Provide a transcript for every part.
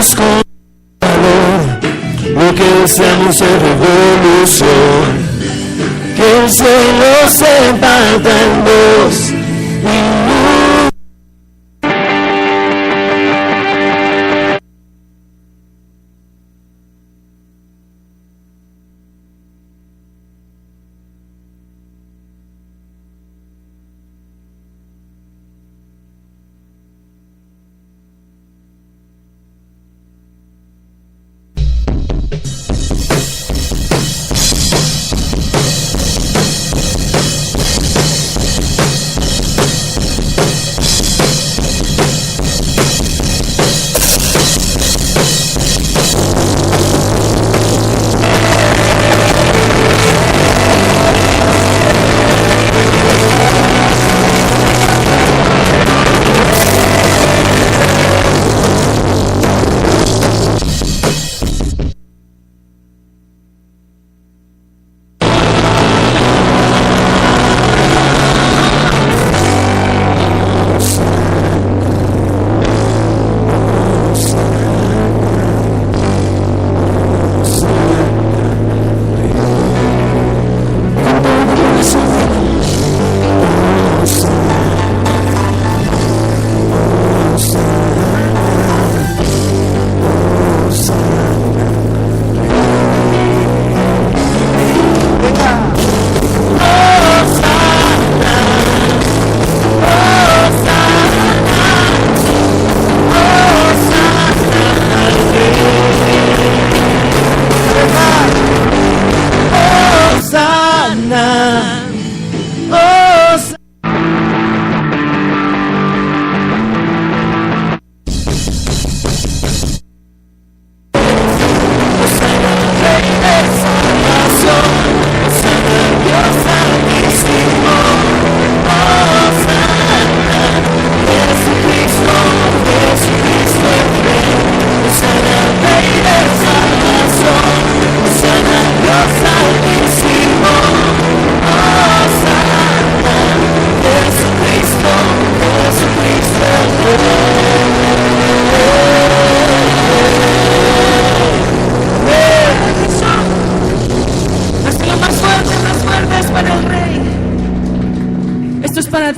hagamos con valor lo que deseamos de revolución. Que el cielo se parta en dos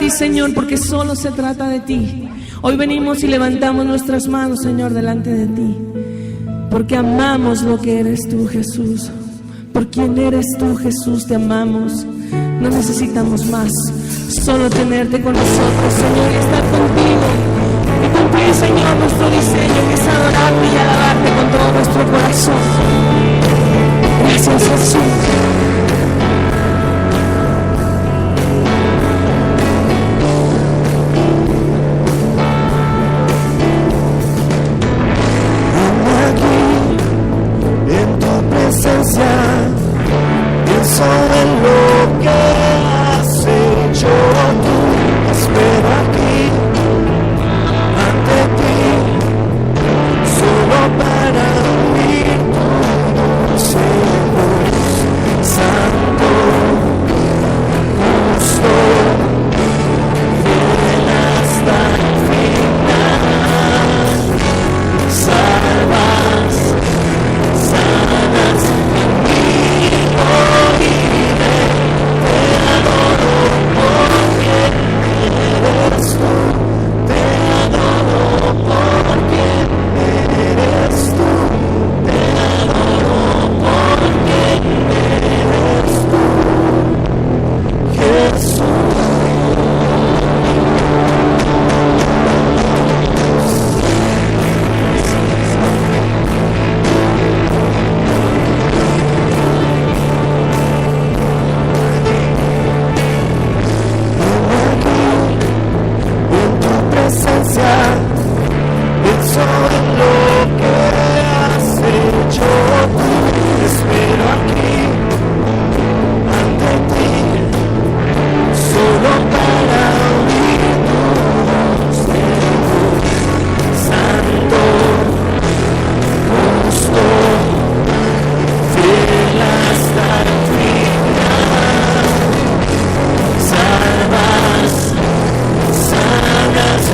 y Señor, porque solo se trata de ti. Hoy venimos y levantamos nuestras manos, Señor, delante de ti, porque amamos lo que eres tú, Jesús. Por quien eres tú, Jesús, te amamos. No necesitamos más, solo tenerte con nosotros, Señor, y estar contigo y cumplir, Señor, nuestro diseño, que es adorarte y alabarte con todo nuestro corazón. Gracias, Jesús. Pienso en lo que has hecho tú, espero aquí, ante ti, solo para oír tu voz, santo, justo, fiel hasta el final, salvas, sanas.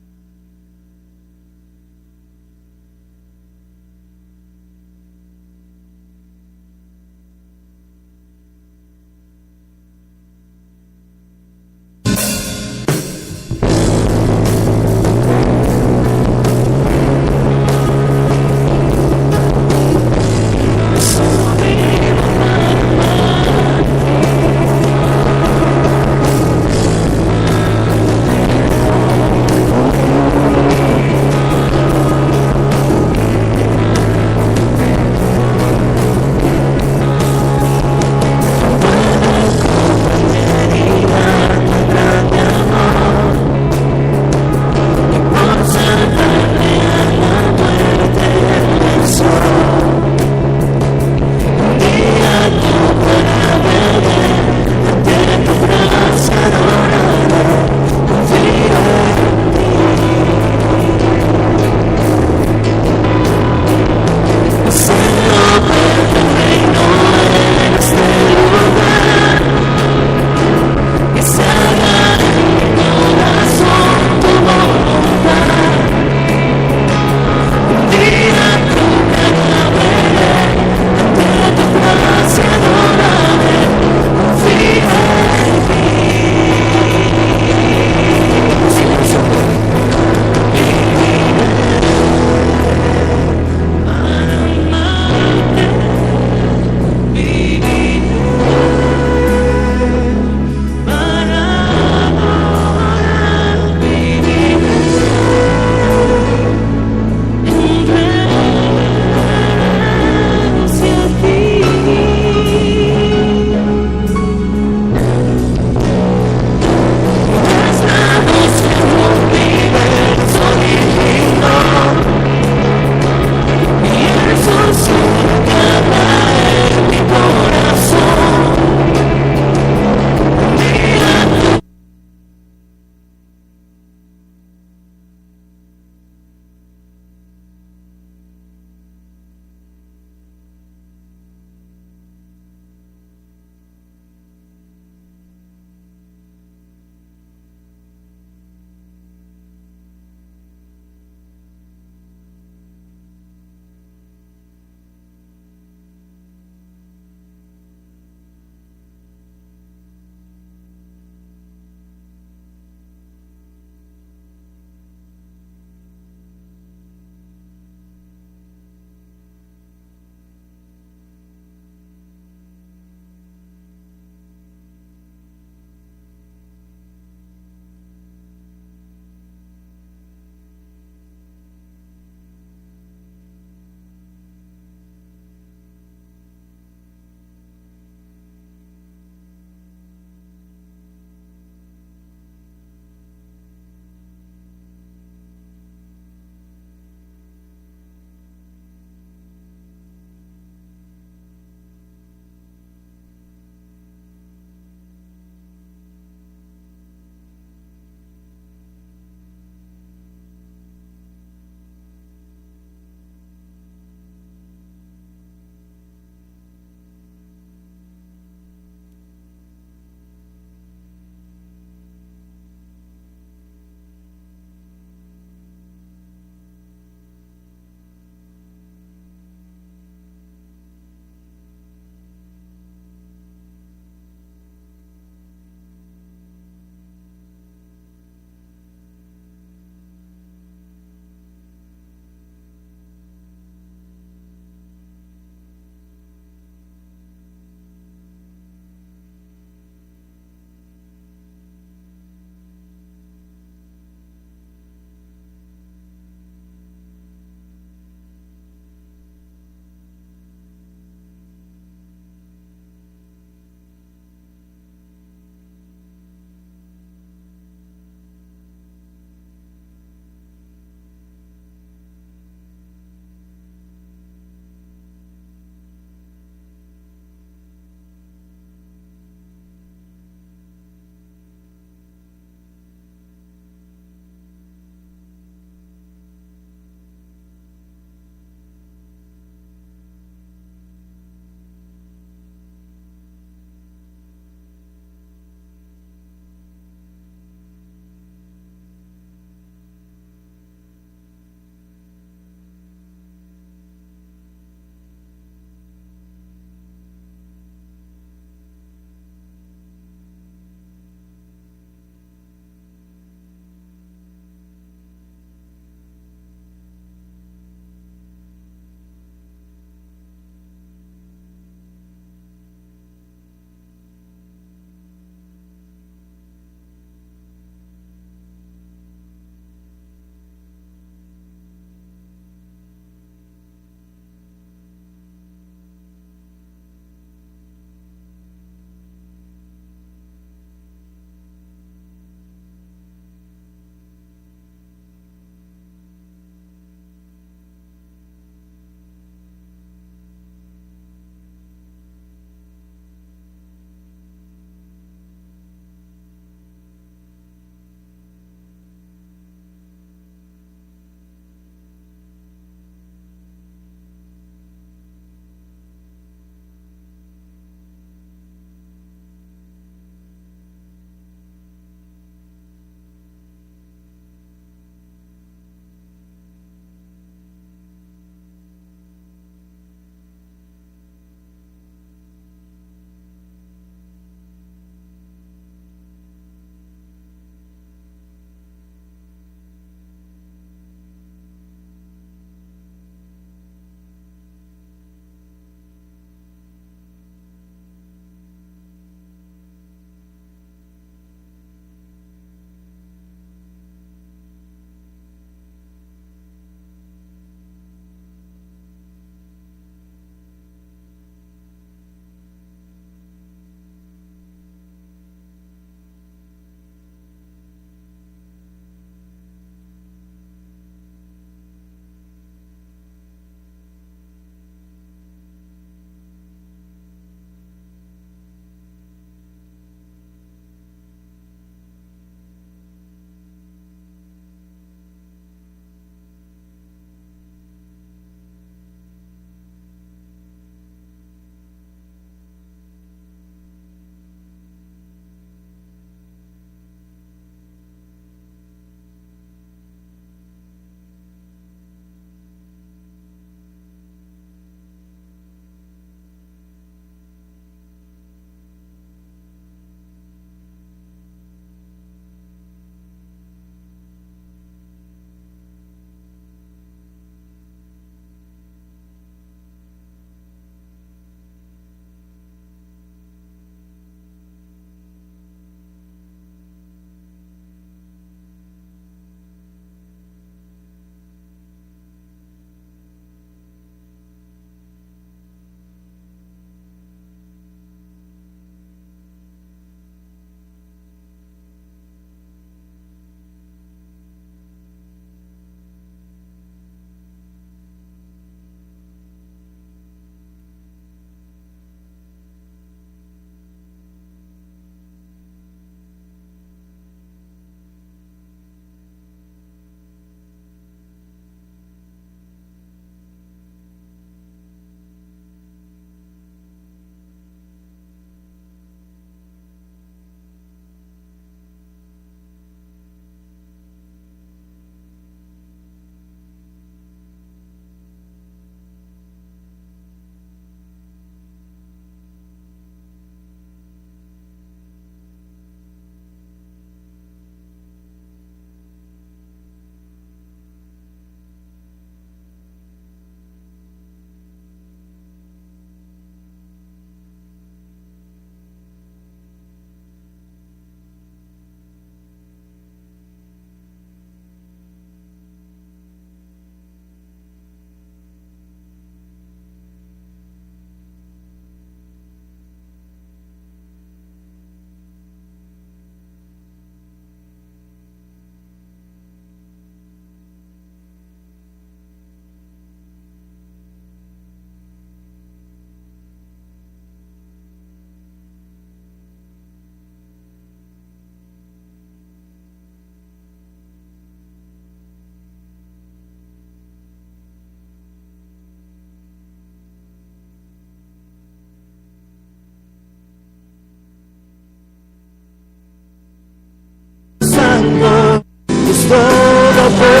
todopoderoso.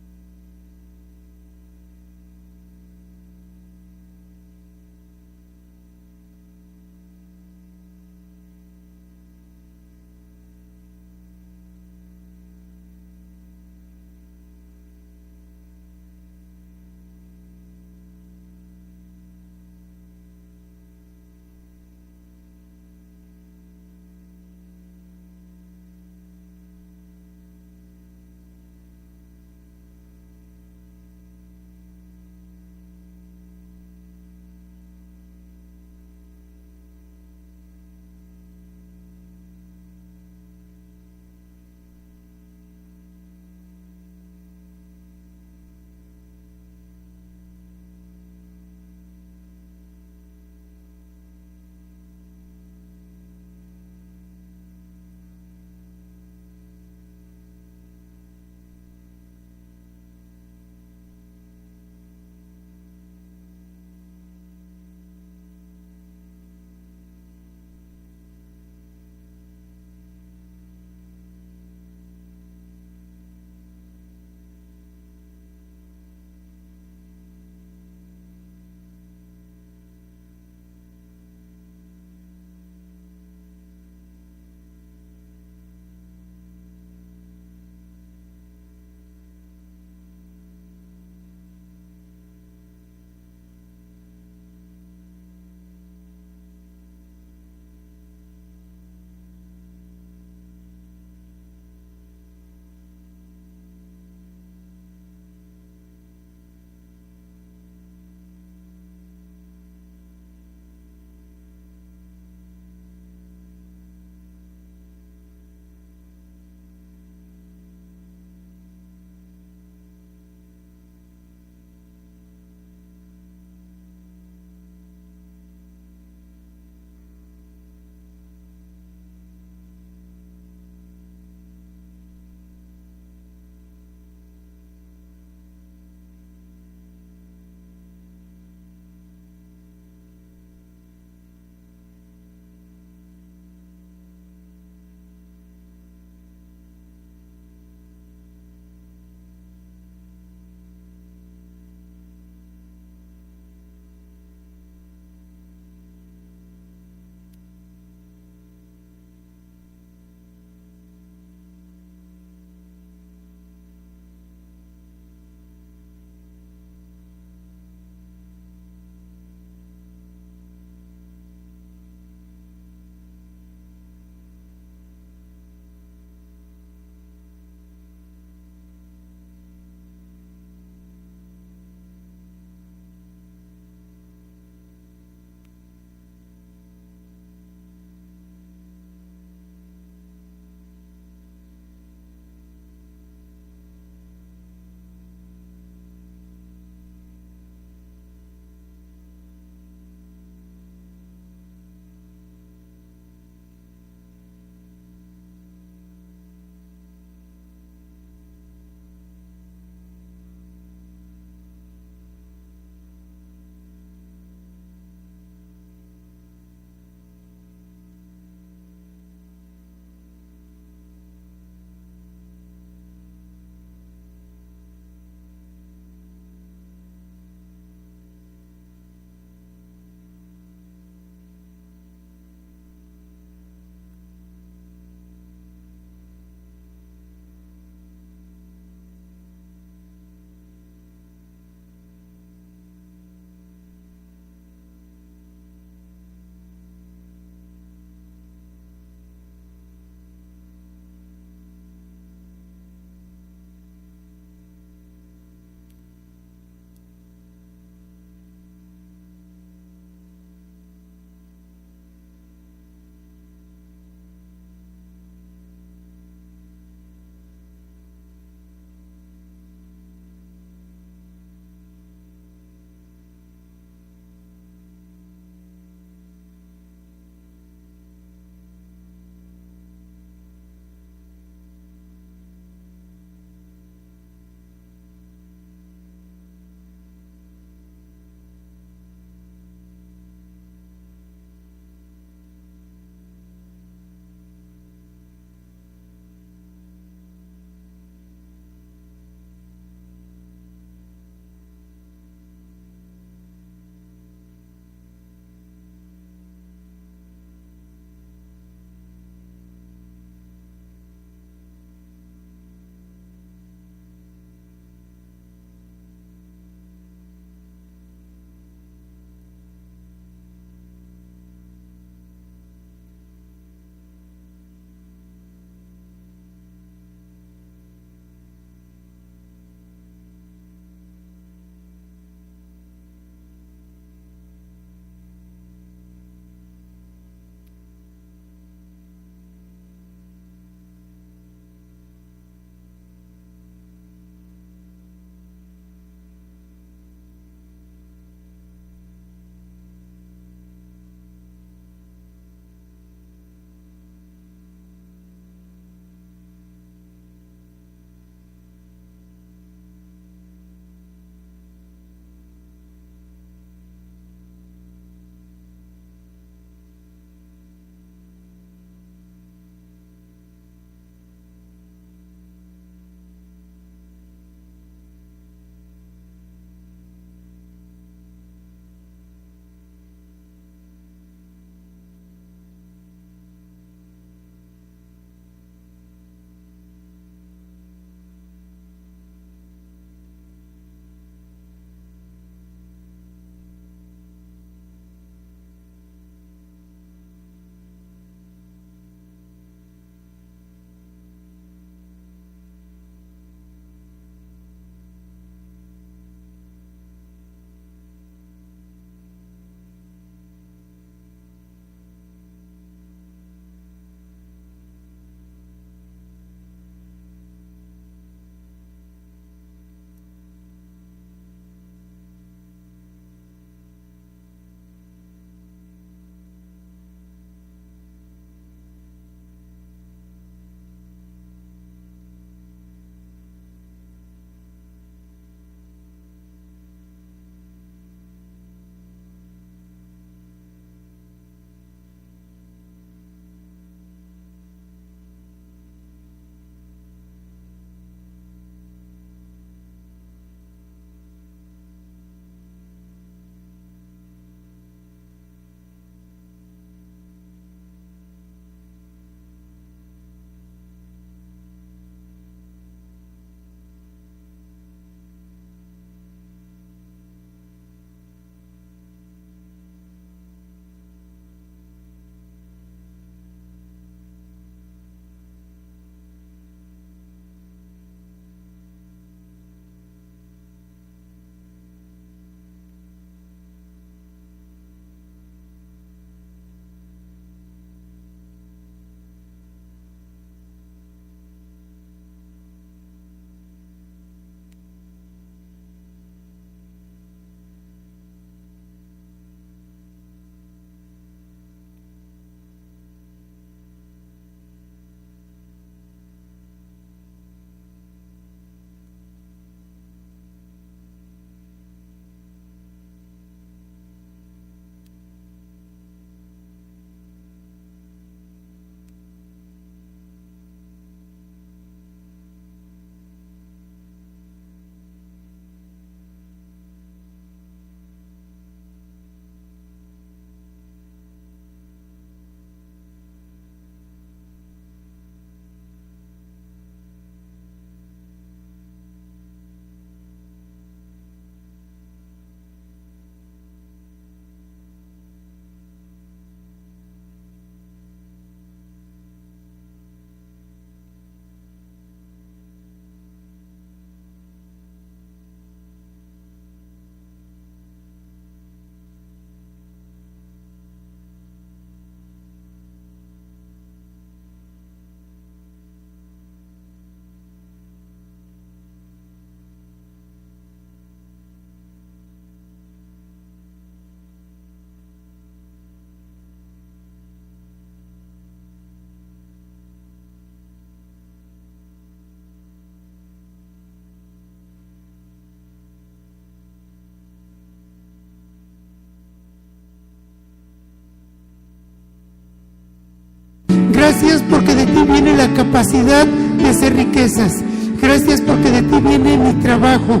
Gracias porque de ti viene la capacidad de hacer riquezas. Gracias porque de ti viene mi trabajo.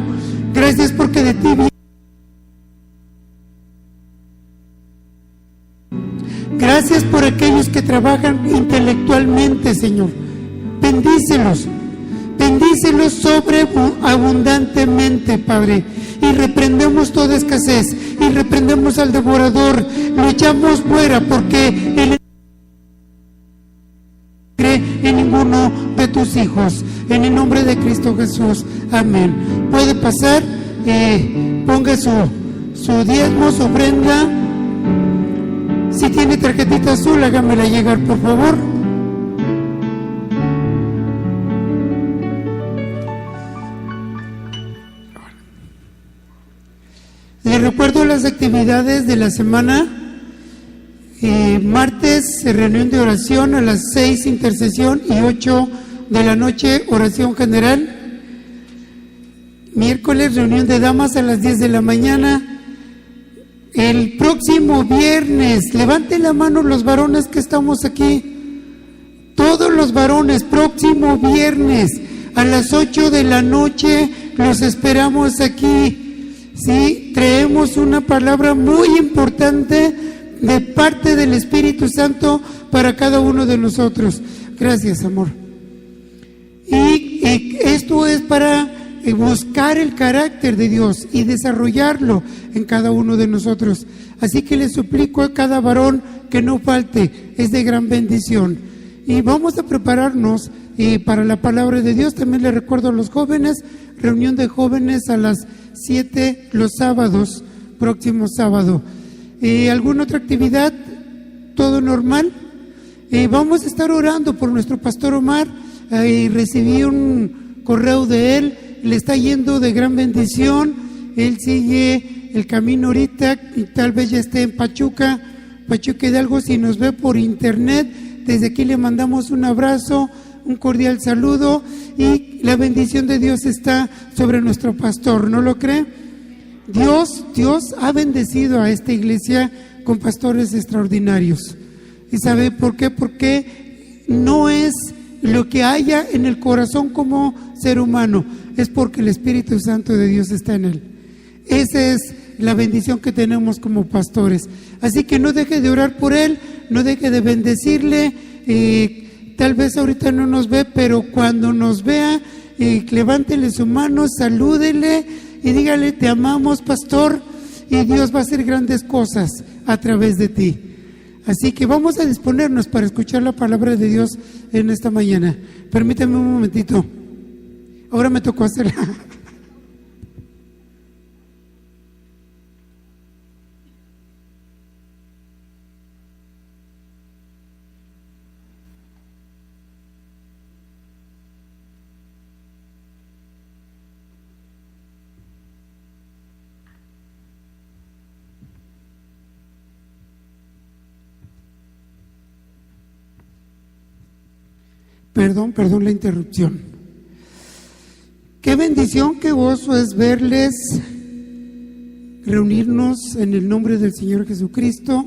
Gracias porque de ti viene. Gracias por aquellos que trabajan intelectualmente, Señor. Bendícelos. Bendícelos sobreabundantemente, Padre. Y reprendemos toda escasez. Y reprendemos al devorador. Lo echamos fuera porque Él cree en ninguno de tus hijos. En el nombre de Cristo Jesús. Amén. Puede pasar. Ponga su diezmo, su ofrenda. Si tiene tarjetita azul, hágamela llegar, por favor. Les recuerdo las actividades de la semana. Martes, reunión de oración a las 6, intercesión, y 8 de la noche, oración general. Miércoles, reunión de damas a las 10 de la mañana. El próximo viernes, levanten la mano los varones que estamos aquí. Todos los varones, próximo viernes a las 8 de la noche, los esperamos aquí. Sí, traemos una palabra muy importante de parte del Espíritu Santo para cada uno de nosotros. Gracias, amor. Y esto es para buscar el carácter de Dios y desarrollarlo en cada uno de nosotros. Así que le suplico a cada varón que no falte, es de gran bendición. Y vamos a prepararnos para la palabra de Dios. También le recuerdo a los jóvenes, reunión de jóvenes a las 7 los sábados, próximo sábado. ¿Alguna otra actividad? ¿Todo normal? Vamos a estar orando por nuestro pastor Omar. Recibí un correo de él, le está yendo de gran bendición. Él sigue el camino ahorita y tal vez ya esté en Pachuca Hidalgo. Si nos ve por internet, desde aquí le mandamos un abrazo, un cordial saludo, y la bendición de Dios está sobre nuestro pastor, ¿no lo cree? Dios ha bendecido a esta iglesia con pastores extraordinarios. ¿Y sabe por qué? Porque no es lo que haya en el corazón como ser humano, es porque el Espíritu Santo de Dios está en él. Esa es la bendición que tenemos como pastores. Así que no deje de orar por él, no deje de bendecirle. Tal vez ahorita no nos ve, pero cuando nos vea, levántele su mano, salúdele y dígale: te amamos, pastor, y Dios va a hacer grandes cosas a través de ti. Así que vamos a disponernos para escuchar la palabra de Dios en esta mañana. Permítame un momentito. Ahora me tocó hacerla. Perdón la interrupción. Qué bendición, qué gozo es verles, reunirnos en el nombre del Señor Jesucristo.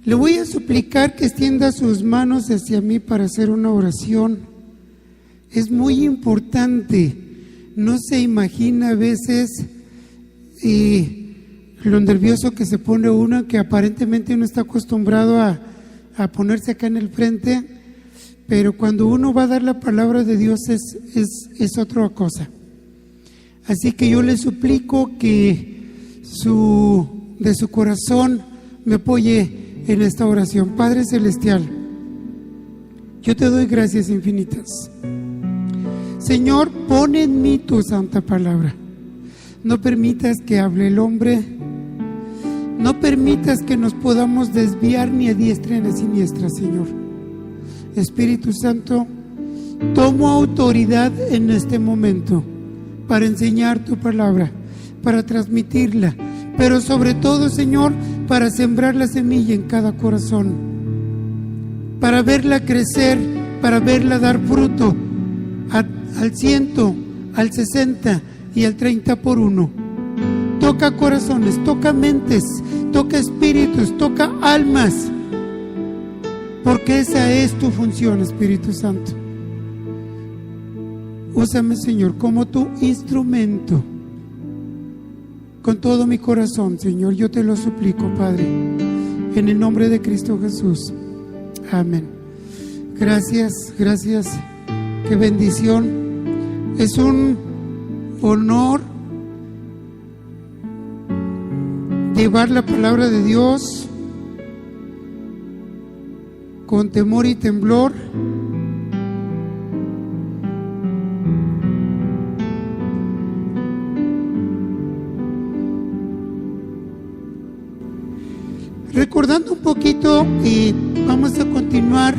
Le voy a suplicar que extienda sus manos hacia mí para hacer una oración. Es muy importante. No se imagina a veces lo nervioso que se pone uno, que aparentemente uno está acostumbrado a ponerse acá en el frente. Pero cuando uno va a dar la palabra de Dios es otra cosa. Así que yo le suplico que de su corazón me apoye en esta oración. Padre Celestial, yo te doy gracias infinitas. Señor, pon en mí tu santa palabra. No permitas que hable el hombre. No permitas que nos podamos desviar ni a diestra ni a siniestra, Señor. Espíritu Santo, tomo autoridad en este momento para enseñar tu palabra, para transmitirla, pero sobre todo, Señor, para sembrar la semilla en cada corazón, para verla crecer, para verla dar fruto al 100, al 60 y al 30 por uno. Toca corazones, toca mentes, toca espíritus, toca almas. porque esa es tu función, Espíritu Santo. Úsame, Señor, como tu instrumento. Con todo mi corazón, Señor, yo te lo suplico, Padre, en el nombre de Cristo Jesús. Amén. Gracias, gracias. Qué bendición. Es un honor llevar la palabra de Dios con temor y temblor. Recordando un poquito, y vamos a continuar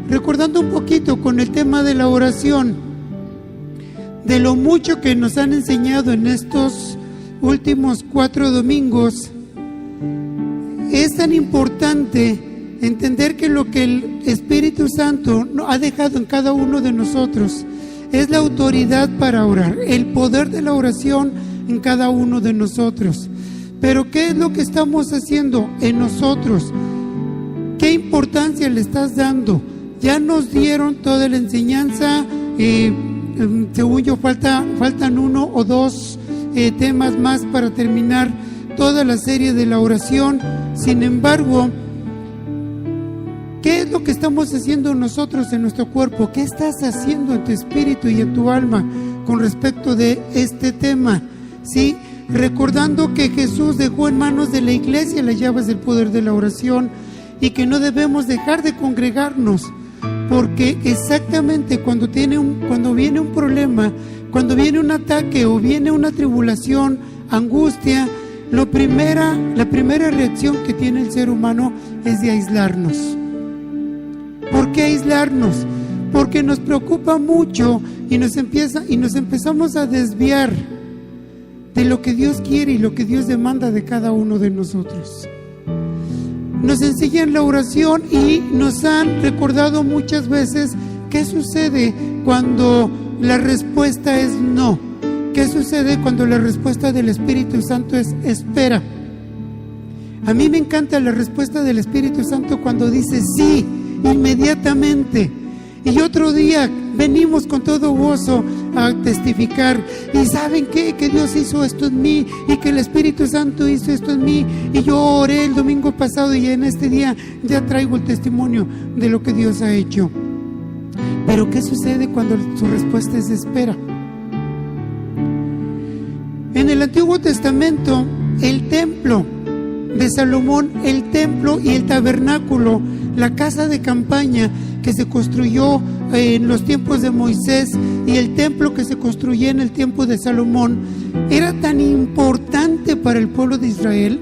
recordando un poquito con el tema de la oración, de lo mucho que nos han enseñado en estos últimos 4 domingos. Es tan importante entender que lo que el Espíritu Santo ha dejado en cada uno de nosotros es la autoridad para orar, el poder de la oración en cada uno de nosotros. Pero ¿qué es lo que estamos haciendo en nosotros? ¿Qué importancia le estás dando? Ya nos dieron toda la enseñanza, según yo faltan 1 o 2 temas más para terminar toda la serie de la oración. Sin embargo, ¿qué es lo que estamos haciendo nosotros en nuestro cuerpo? ¿Qué estás haciendo en tu espíritu y en tu alma con respecto de este tema? ¿Sí? Recordando que Jesús dejó en manos de la iglesia las llaves del poder de la oración y que no debemos dejar de congregarnos, porque exactamente cuando viene un problema, cuando viene un ataque o viene una tribulación, angustia, la primera reacción que tiene el ser humano es de aislarnos. ¿Por qué aislarnos? Porque nos preocupa mucho y nos empezamos a desviar de lo que Dios quiere y lo que Dios demanda de cada uno de nosotros. Nos enseñan la oración y nos han recordado muchas veces qué sucede cuando la respuesta es no. ¿Qué sucede cuando la respuesta del Espíritu Santo es espera? A mí me encanta la respuesta del Espíritu Santo cuando dice sí, inmediatamente. Y otro día venimos con todo gozo a testificar. ¿Y saben qué? Que Dios hizo esto en mí y que el Espíritu Santo hizo esto en mí. Y yo oré el domingo pasado y en este día ya traigo el testimonio de lo que Dios ha hecho. Pero ¿qué sucede cuando su respuesta es espera? En el Antiguo Testamento, el templo de Salomón, el templo y el tabernáculo, la casa de campaña que se construyó en los tiempos de Moisés y el templo que se construyó en el tiempo de Salomón, era tan importante para el pueblo de Israel.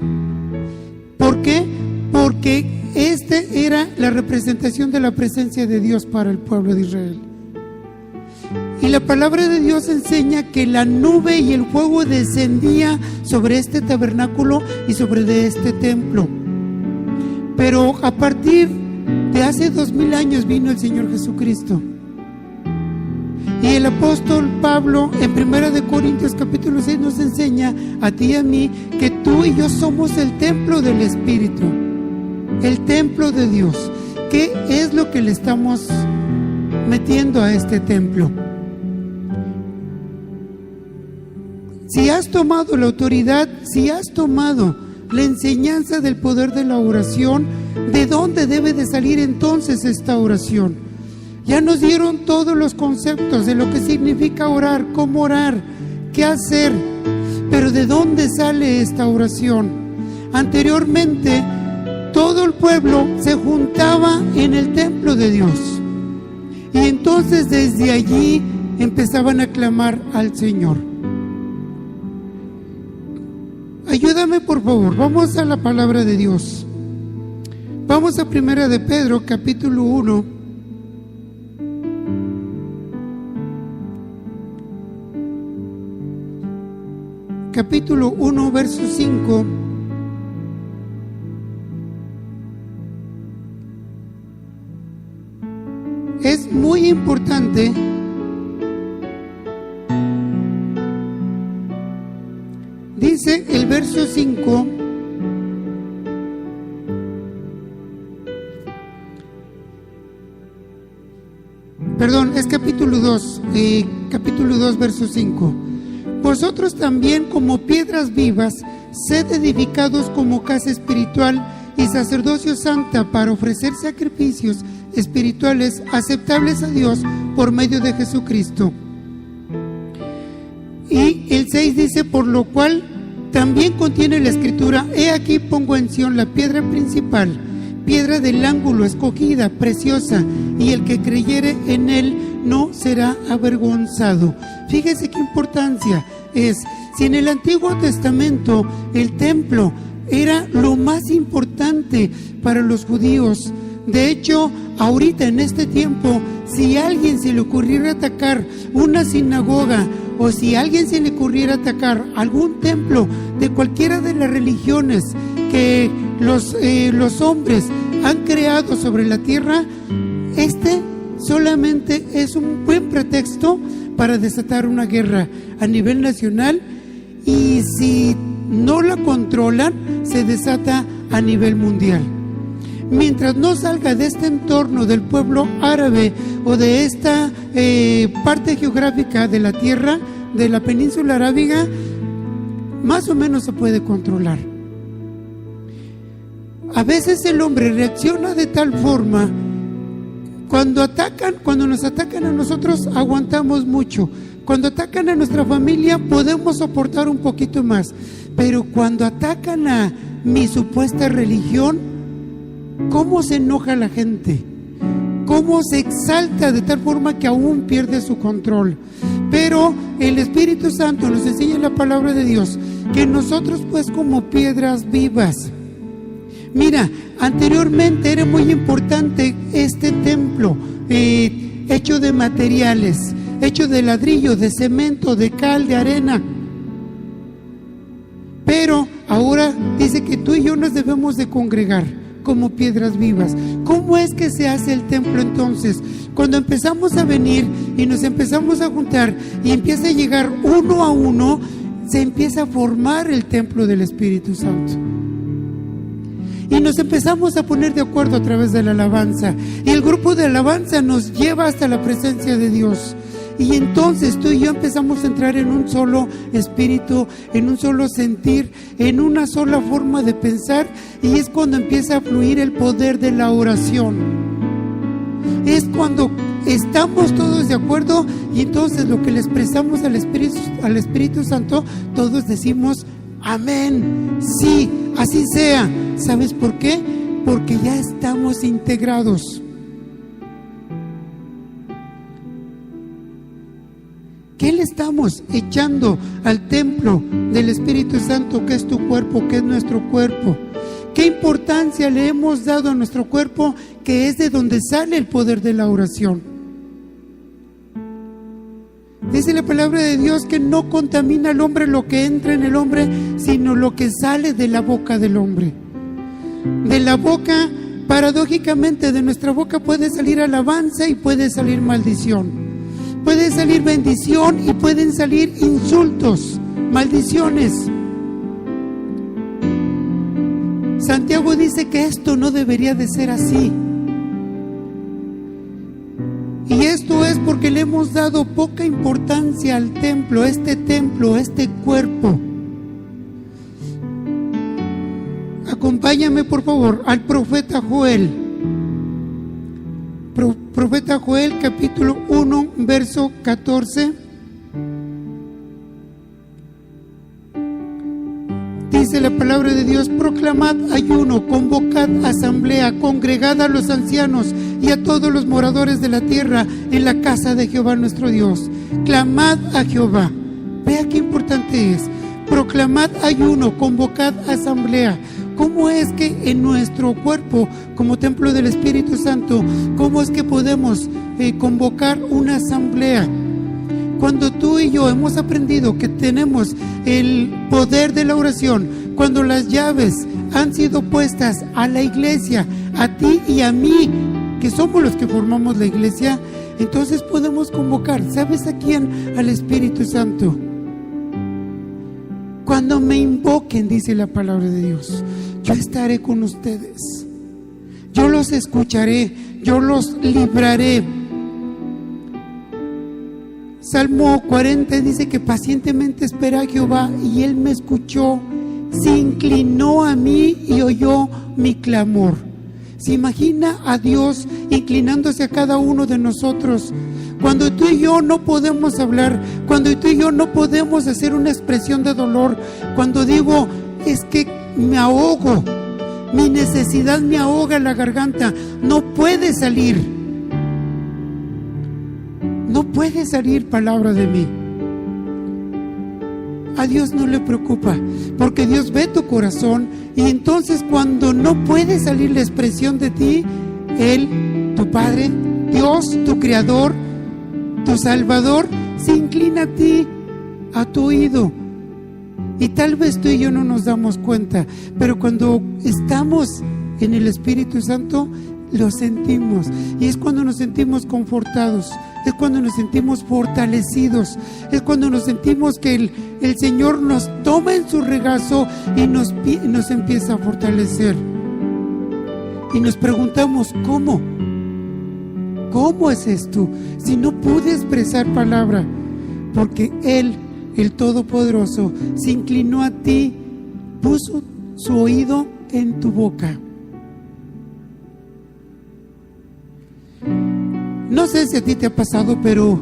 ¿Por qué? Porque este era la representación de la presencia de Dios para el pueblo de Israel. Y la palabra de Dios enseña que la nube y el fuego descendía sobre este tabernáculo y sobre de este templo. Pero a partir de hace 2000 años vino el Señor Jesucristo. Y el apóstol Pablo en 1 Corintios capítulo 6 nos enseña a ti y a mí que tú y yo somos el templo del Espíritu, el templo de Dios. ¿Qué es lo que le estamos metiendo a este templo? Si has tomado la autoridad, si has tomado la enseñanza del poder de la oración, ¿de dónde debe de salir entonces esta oración? Ya nos dieron todos los conceptos de lo que significa orar, cómo orar, qué hacer, pero ¿de dónde sale esta oración? Anteriormente, todo el pueblo se juntaba en el templo de Dios y entonces desde allí empezaban a clamar al Señor. Ayúdame por favor, vamos a la palabra de Dios. Vamos a 1 de Pedro capítulo 1. Capítulo 1, verso 5. Es muy importante dice el verso 5: Es capítulo 2, verso 5. Vosotros también, como piedras vivas, sed edificados como casa espiritual y sacerdocio santa para ofrecer sacrificios espirituales aceptables a Dios por medio de Jesucristo. Y el 6 dice: por lo cual también contiene la escritura: he aquí pongo en Sión la piedra principal, piedra del ángulo, escogida, preciosa, y el que creyere en él no será avergonzado. Fíjese qué importancia es. Si en el Antiguo Testamento el templo era lo más importante para los judíos, de hecho, ahorita en este tiempo, si a alguien se le ocurriera atacar una sinagoga, o si a alguien se le ocurriera atacar algún templo de cualquiera de las religiones que los hombres han creado sobre la tierra, solamente es un buen pretexto para desatar una guerra a nivel nacional, y si no la controlan, se desata a nivel mundial. Mientras no salga de este entorno del pueblo árabe o de esta parte geográfica de la tierra, de la península arábiga, más o menos se puede controlar. A veces el hombre reacciona de tal forma, cuando nos atacan a nosotros, aguantamos mucho. Cuando atacan a nuestra familia, podemos soportar un poquito más. Pero cuando atacan a mi supuesta religión, ¿cómo se enoja la gente? ¿Cómo se exalta de tal forma que aún pierde su control? Pero el Espíritu Santo nos enseña en la palabra de Dios que nosotros, pues, como piedras vivas. Mira, anteriormente era muy importante este templo hecho de materiales, hecho de ladrillo, de cemento, de cal, de arena. Pero ahora dice que tú y yo nos debemos de congregar como piedras vivas. ¿Cómo es que se hace el templo entonces? Cuando empezamos a venir y nos empezamos a juntar y empieza a llegar uno a uno, se empieza a formar el templo del Espíritu Santo. Y nos empezamos a poner de acuerdo a través de la alabanza. Y el grupo de alabanza nos lleva hasta la presencia de Dios. Y entonces tú y yo empezamos a entrar en un solo espíritu, en un solo sentir, en una sola forma de pensar. Y es cuando empieza a fluir el poder de la oración. Es cuando estamos todos de acuerdo, y entonces lo que le expresamos al Espíritu Santo, todos decimos: amén, sí, así sea. ¿Sabes por qué? Porque ya estamos integrados. ¿Qué le estamos echando al templo del Espíritu Santo, que es tu cuerpo, que es nuestro cuerpo? ¿Qué importancia le hemos dado a nuestro cuerpo, que es de donde sale el poder de la oración? Dice la palabra de Dios que no contamina al hombre lo que entra en el hombre, sino lo que sale de la boca del hombre. De la boca, paradójicamente, de nuestra boca puede salir alabanza y puede salir maldición. Puede salir bendición y pueden salir insultos, maldiciones. Santiago dice que esto no debería de ser así. Y esto es porque le hemos dado poca importancia al templo, este cuerpo. Acompáñame, por favor, al profeta Joel. Profeta Joel, capítulo 1, verso 14. Dice la palabra de Dios: proclamad ayuno, convocad asamblea, congregad a los ancianos y a todos los moradores de la tierra en la casa de Jehová nuestro Dios. Clamad a Jehová. Vea qué importante es. Proclamad ayuno, convocad asamblea. ¿Cómo es que en nuestro cuerpo, como templo del Espíritu Santo, cómo es que podemos convocar una asamblea? Cuando tú y yo hemos aprendido que tenemos el poder de la oración, cuando las llaves han sido puestas a la iglesia, a ti y a mí, que somos los que formamos la iglesia, entonces podemos convocar, ¿sabes a quién? Al Espíritu Santo. Cuando me invoquen, dice la palabra de Dios, yo estaré con ustedes. Yo los escucharé, yo los libraré. Salmo 40 dice que pacientemente espera a Jehová y Él me escuchó, se inclinó a mí y oyó mi clamor. ¿Se imagina a Dios inclinándose a cada uno de nosotros? Cuando tú y yo no podemos hablar, cuando tú y yo no podemos hacer una expresión de dolor, cuando digo, es que me ahogo, mi necesidad me ahoga la garganta, no puede salir palabra de mí. A Dios no le preocupa, porque Dios ve tu corazón, y entonces cuando no puede salir la expresión de ti, Él, tu Padre, Dios, tu Creador, tu Salvador, se inclina a ti, a tu oído. Y tal vez tú y yo no nos damos cuenta, pero cuando estamos en el Espíritu Santo, lo sentimos, y es cuando nos sentimos confortados, es cuando nos sentimos fortalecidos, es cuando nos sentimos que el Señor nos toma en su regazo y nos empieza a fortalecer. Y nos preguntamos, ¿cómo? ¿Cómo es esto? Si no pude expresar palabra, porque Él, el Todopoderoso, se inclinó a ti, puso su oído en tu boca. No sé si a ti te ha pasado, pero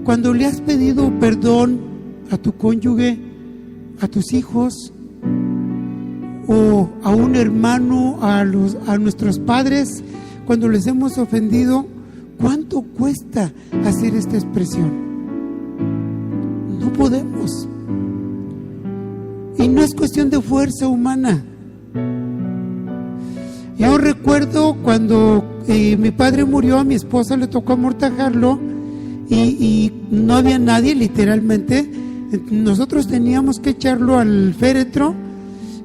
cuando le has pedido perdón a tu cónyuge, a tus hijos, o a un hermano, a nuestros padres, cuando les hemos ofendido, ¿cuánto cuesta hacer esta expresión? No podemos. Y no es cuestión de fuerza humana. Yo recuerdo cuando mi padre murió, a mi esposa le tocó amortajarlo y no había nadie, literalmente. Nosotros teníamos que echarlo al féretro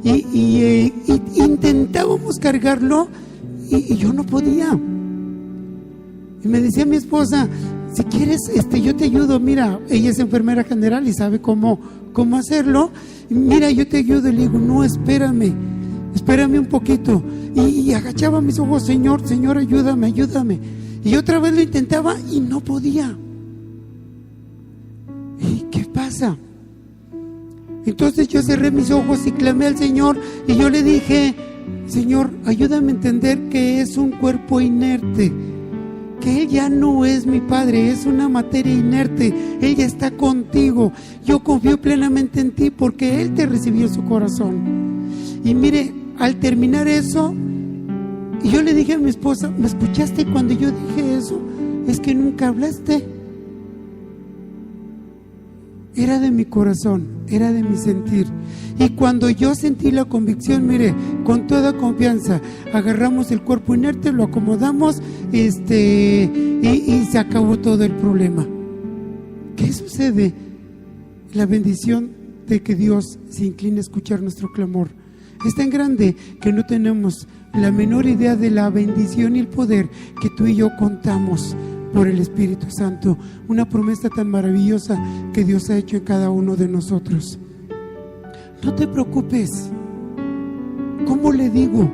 y intentábamos cargarlo y yo no podía. Y me decía mi esposa, si quieres, yo te ayudo. Mira, ella es enfermera general y sabe cómo hacerlo. Mira, yo te ayudo. Y le digo, no, espérame un poquito. Y agachaba mis ojos, Señor, ayúdame. Y otra vez lo intentaba y no podía. ¿Y qué pasa? Entonces yo cerré mis ojos y clamé al Señor y yo le dije, Señor, ayúdame a entender que es un cuerpo inerte, que Él ya no es mi Padre, es una materia inerte. Él ya está contigo. Yo confío plenamente en ti porque Él te recibió en su corazón. Y mire, al terminar eso, y yo le dije a mi esposa, ¿me escuchaste cuando yo dije eso? Es que nunca hablaste. Era de mi corazón, era de mi sentir. Y cuando yo sentí la convicción, mire, con toda confianza, agarramos el cuerpo inerte, lo acomodamos, y se acabó todo el problema. ¿Qué sucede? La bendición de que Dios se incline a escuchar nuestro clamor es tan grande que no tenemos la menor idea de la bendición y el poder que tú y yo contamos por el Espíritu Santo. Una promesa tan maravillosa que Dios ha hecho en cada uno de nosotros. No te preocupes. ¿Cómo le digo?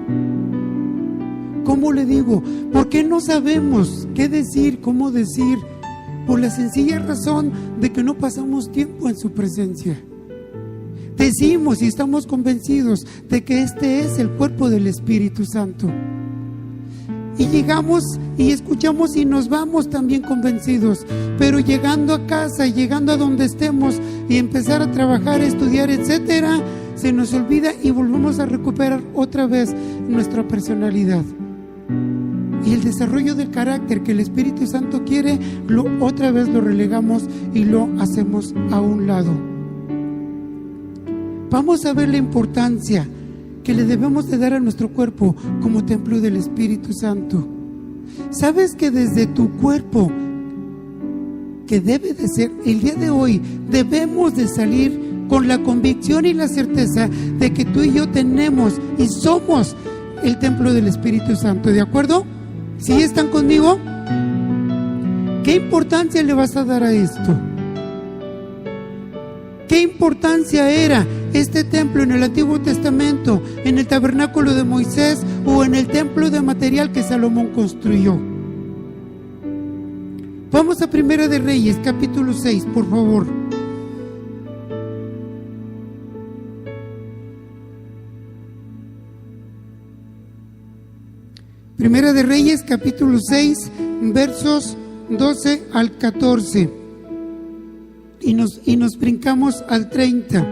Porque no sabemos qué decir, cómo decir, por la sencilla razón de que no pasamos tiempo en su presencia. Decimos y estamos convencidos de que este es el cuerpo del Espíritu Santo. Y llegamos y escuchamos y nos vamos también convencidos, pero llegando a casa, llegando a donde estemos y empezar a trabajar, estudiar, etcétera, se nos olvida y volvemos a recuperar otra vez nuestra personalidad. Y el desarrollo del carácter que el Espíritu Santo quiere, otra vez lo relegamos y lo hacemos a un lado. Vamos a ver la importancia que le debemos de dar a nuestro cuerpo como templo del Espíritu Santo. ¿Sabes que desde tu cuerpo, que debe de ser el día de hoy, debemos de salir con la convicción y la certeza de que tú y yo tenemos y somos el templo del Espíritu Santo? ¿De acuerdo? ¿Sí están conmigo? ¿Qué importancia le vas a dar a esto? ¿Qué importancia era este templo en el Antiguo Testamento, en el tabernáculo de Moisés o en el templo de material que Salomón construyó? Vamos a Primera de Reyes, capítulo 6, por favor. Primera de Reyes, capítulo 6, versos 12 al 14. Y nos brincamos al 30.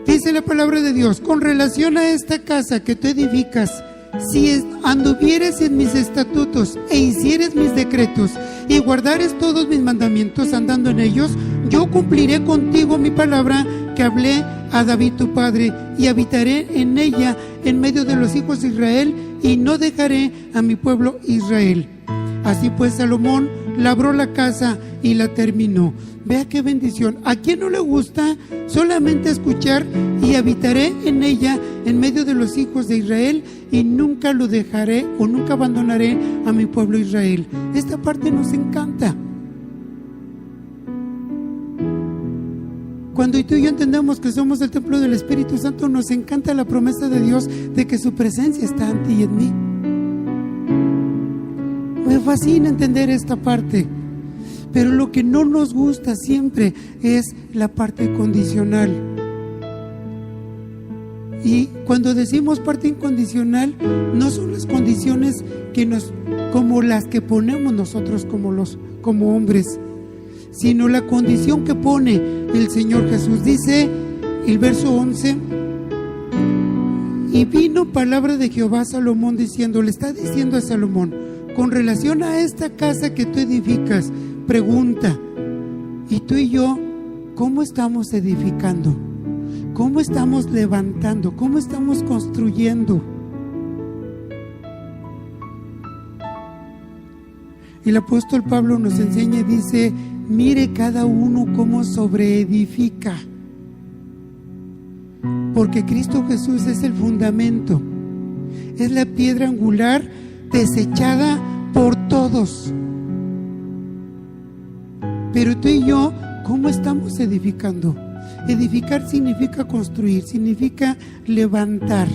Dice la palabra de Dios: con relación a esta casa que tú edificas, si anduvieres en mis estatutos e hicieres mis decretos y guardares todos mis mandamientos andando en ellos, yo cumpliré contigo mi palabra que hablé a David tu padre, y habitaré en ella en medio de los hijos de Israel, y no dejaré a mi pueblo Israel. Así pues Salomón labró la casa y la terminó. Vea qué bendición. ¿A quién no le gusta solamente escuchar y habitaré en ella en medio de los hijos de Israel, y nunca lo dejaré o nunca abandonaré a mi pueblo Israel? Esta parte nos encanta. Cuando tú y yo entendemos que somos el templo del Espíritu Santo, nos encanta la promesa de Dios de que su presencia está en ti y en mí. Me fascina entender esta parte, pero lo que no nos gusta siempre es la parte condicional. Y cuando decimos parte incondicional, no son las condiciones como las que ponemos nosotros como hombres, sino la condición que pone el Señor Jesús. Dice el verso 11: y vino palabra de Jehová a Salomón diciendo, le está diciendo a Salomón, con relación a esta casa que tú edificas, pregunta, ¿y tú y yo cómo estamos edificando? ¿Cómo estamos levantando? ¿Cómo estamos construyendo? El apóstol Pablo nos enseña y dice, mire cada uno cómo sobreedifica, porque Cristo Jesús es el fundamento, es la piedra angular desechada por todos. Pero tú y yo, ¿cómo estamos edificando? Edificar significa construir, significa levantar.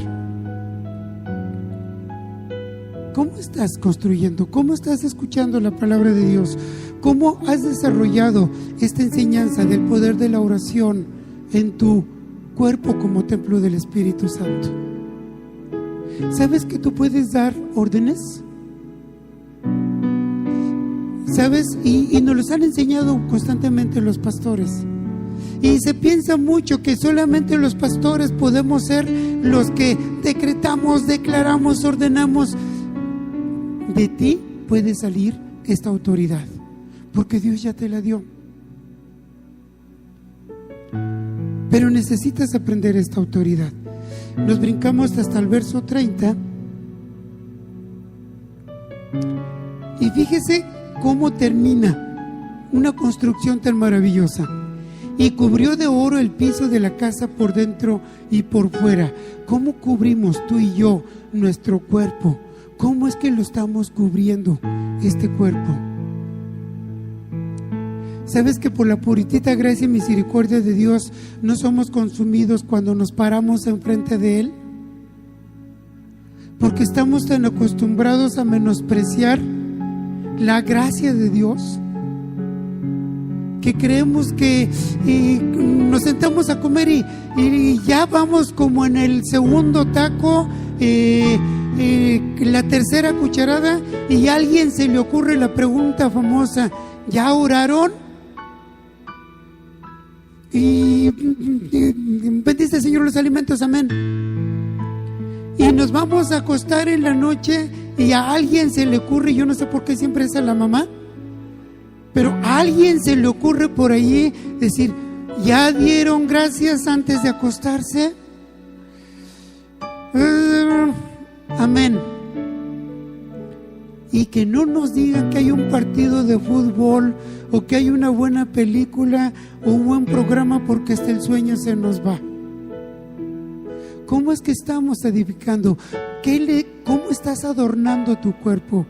¿Cómo estás construyendo? ¿Cómo estás escuchando la palabra de Dios? ¿Cómo has desarrollado esta enseñanza del poder de la oración en tu cuerpo como templo del Espíritu Santo? ¿Sabes que tú puedes dar órdenes? ¿Sabes? Y nos los han enseñado constantemente los pastores. Y se piensa mucho que solamente los pastores podemos ser los que decretamos, declaramos, ordenamos. De ti puede salir esta autoridad, porque Dios ya te la dio. Pero necesitas aprender esta autoridad. Nos brincamos hasta el verso 30. Y fíjese cómo termina una construcción tan maravillosa. Y cubrió de oro el piso de la casa por dentro y por fuera. ¿Cómo cubrimos tú y yo nuestro cuerpo? ¿Cómo es que lo estamos cubriendo, este cuerpo? ¿Sabes que por la puritita gracia y misericordia de Dios no somos consumidos cuando nos paramos enfrente de Él? Porque estamos tan acostumbrados a menospreciar la gracia de Dios, que creemos que nos sentamos a comer y ya vamos como en el segundo taco, la tercera cucharada, y a alguien se le ocurre la pregunta famosa, ¿ya oraron? Y bendice Señor los alimentos, amén. Y nos vamos a acostar en la noche y a alguien se le ocurre, yo no sé por qué siempre es a la mamá, pero a alguien se le ocurre por allí decir, ¿ya dieron gracias antes de acostarse? Amén. Y que no nos digan que hay un partido de fútbol o que hay una buena película o un buen programa, porque hasta el sueño se nos va. ¿Cómo es que estamos edificando? ¿Cómo estás adornando tu cuerpo?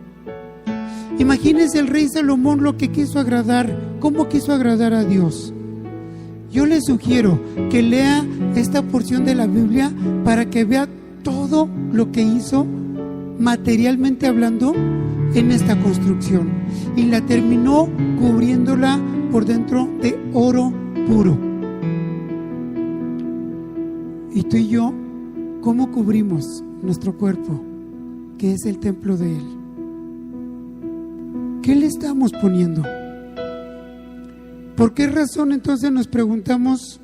Imagínense el rey Salomón lo que quiso agradar, cómo quiso agradar a Dios. Yo le sugiero que lea esta porción de la Biblia para que vea todo lo que hizo materialmente hablando, en esta construcción, y la terminó cubriéndola por dentro de oro puro. Y tú y yo, ¿cómo cubrimos nuestro cuerpo, que es el templo de Él? ¿Qué le estamos poniendo? ¿Por qué razón entonces nos preguntamos,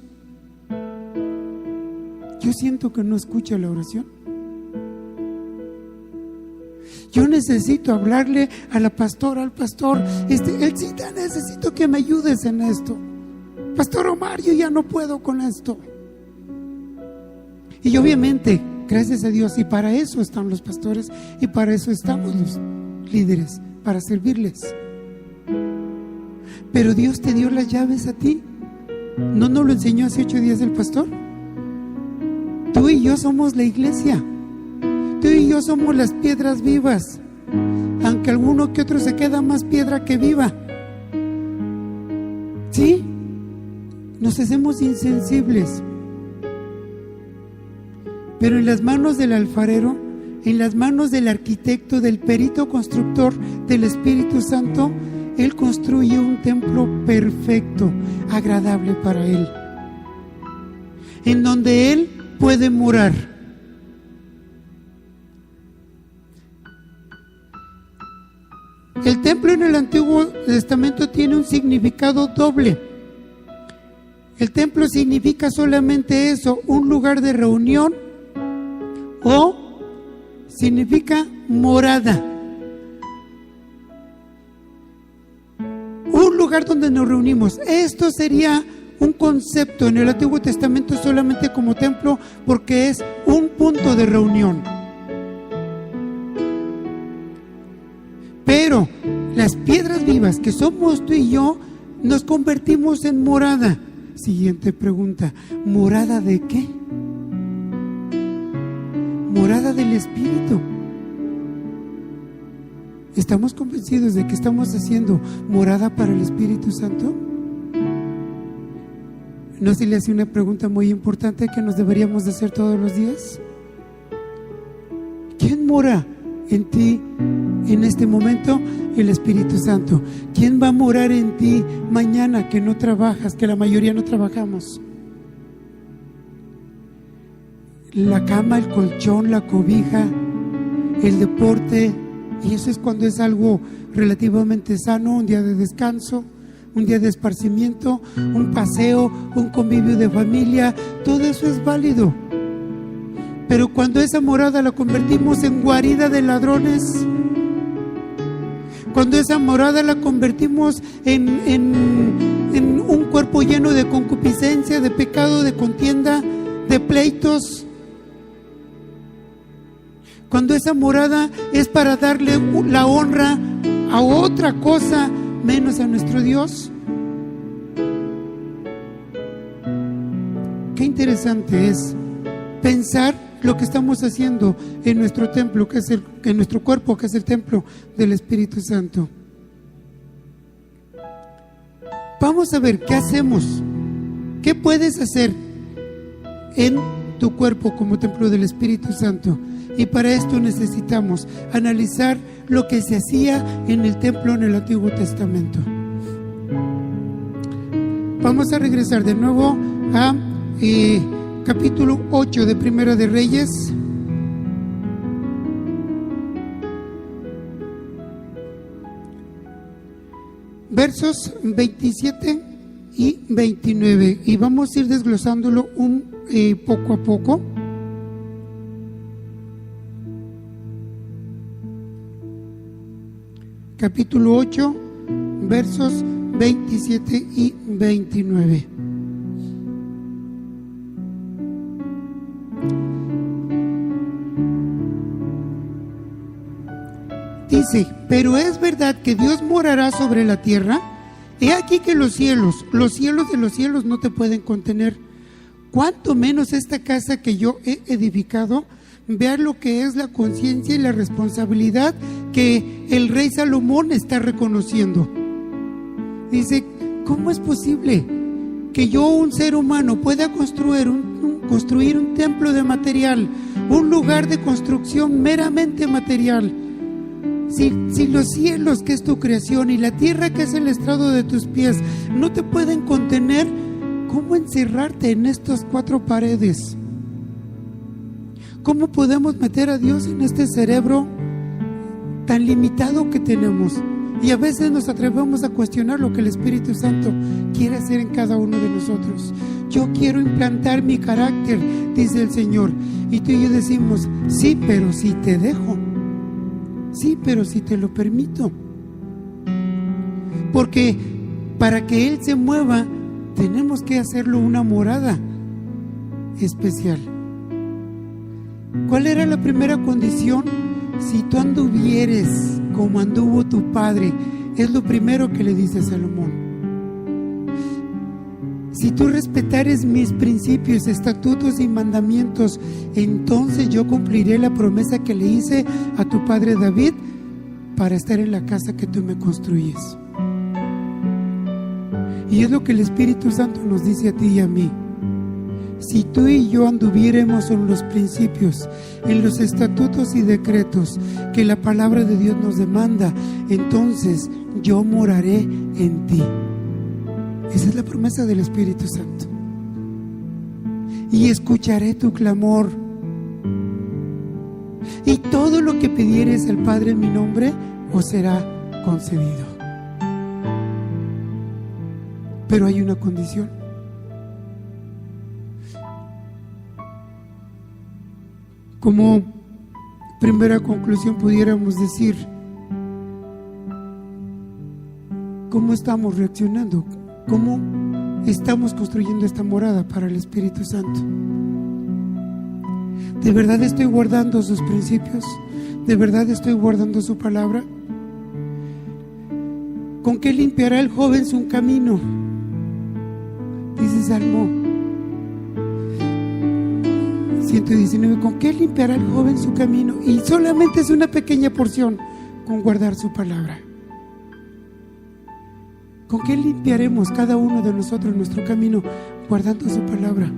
yo siento que no escucha la oración? Yo necesito hablarle a la pastora, al pastor, Elcita, necesito que me ayudes en esto. Pastor Omar, yo ya no puedo con esto. Y obviamente, gracias a Dios, y para eso están los pastores, y para eso estamos los líderes, para servirles. Pero Dios te dio las llaves a ti. ¿No nos lo enseñó hace 8 días el pastor? Tú y yo somos la iglesia. Tú y yo somos las piedras vivas, aunque alguno que otro se queda más piedra que viva. ¿Sí? Nos hacemos insensibles. Pero en las manos del alfarero, en las manos del arquitecto, del perito constructor, del Espíritu Santo, Él construye un templo perfecto, agradable para Él, en donde Él puede morar. El templo en el Antiguo Testamento tiene un significado doble. El templo significa solamente eso, un lugar de reunión, o significa morada, un lugar donde nos reunimos. Esto sería un concepto en el Antiguo Testamento solamente como templo, porque es un punto de reunión. Pero las piedras vivas que somos tú y yo, nos convertimos en morada. Siguiente pregunta, ¿morada de qué? Morada del Espíritu. ¿Estamos convencidos de que estamos haciendo morada para el Espíritu Santo? ¿No se le hace una pregunta muy importante que nos deberíamos de hacer todos los días? ¿Quién mora en ti en este momento? El Espíritu Santo. ¿Quién va a morar en ti mañana que no trabajas, que la mayoría no trabajamos? La cama, el colchón, la cobija, el deporte, y eso es cuando es algo relativamente sano, un día de descanso, un día de esparcimiento, un paseo, un convivio de familia, todo eso es válido. Pero cuando esa morada la convertimos en guarida de ladrones, cuando esa morada la convertimos en un cuerpo lleno de concupiscencia, de pecado, de contienda, de pleitos, cuando esa morada es para darle la honra a otra cosa menos a nuestro Dios. Qué interesante es pensar lo que estamos haciendo en nuestro templo, en nuestro cuerpo, que es el templo del Espíritu Santo. Vamos a ver qué hacemos, qué puedes hacer en tu cuerpo como templo del Espíritu Santo. Y para esto necesitamos analizar lo que se hacía en el templo en el Antiguo Testamento. Vamos a regresar de nuevo a capítulo 8 de Primera de Reyes. Versos 27 y 29. Y vamos a ir desglosándolo poco a poco. Capítulo 8, versos 27 y 29. Dice: pero es verdad que Dios morará sobre la tierra. He aquí que los cielos de los cielos no te pueden contener, cuanto menos esta casa que yo he edificado. Vean lo que es la conciencia y la responsabilidad que el rey Salomón está reconociendo. Dice: ¿cómo es posible que yo, un ser humano, pueda construir un templo de material, un lugar de construcción meramente material. Si los cielos, que es tu creación, y la tierra, que es el estrado de tus pies, no te pueden contener, ¿cómo encerrarte en estas 4 paredes? ¿Cómo podemos meter a Dios en este cerebro tan limitado que tenemos? Y a veces nos atrevemos a cuestionar lo que el Espíritu Santo quiere hacer en cada uno de nosotros. Yo quiero implantar mi carácter, dice el Señor. Y tú y yo decimos, sí, pero si te dejo. Sí, pero si te lo permito. Porque para que Él se mueva, tenemos que hacerlo una morada especial. ¿Cuál era la primera condición? Si tú anduvieres como anduvo tu padre, es lo primero que le dice Salomón. Si tú respetares mis principios, estatutos y mandamientos, entonces yo cumpliré la promesa que le hice a tu padre David para estar en la casa que tú me construyes. Y es lo que el Espíritu Santo nos dice a ti y a mí. Si tú y yo anduviéramos en los principios, en los estatutos y decretos que la palabra de Dios nos demanda, entonces yo moraré en ti. Esa es la promesa del Espíritu Santo. Y escucharé tu clamor. Y todo lo que pidieres al Padre en mi nombre os será concedido. Pero hay una condición. Como primera conclusión pudiéramos decir, ¿cómo estamos reaccionando? ¿Cómo estamos construyendo esta morada para el Espíritu Santo? ¿De verdad estoy guardando sus principios? ¿De verdad estoy guardando su palabra? ¿Con qué limpiará el joven su camino? Dice Salmo 119, ¿con qué limpiará el joven su camino? Y solamente es una pequeña porción, con guardar su palabra. ¿Con qué limpiaremos cada uno de nosotros nuestro camino? Guardando su palabra.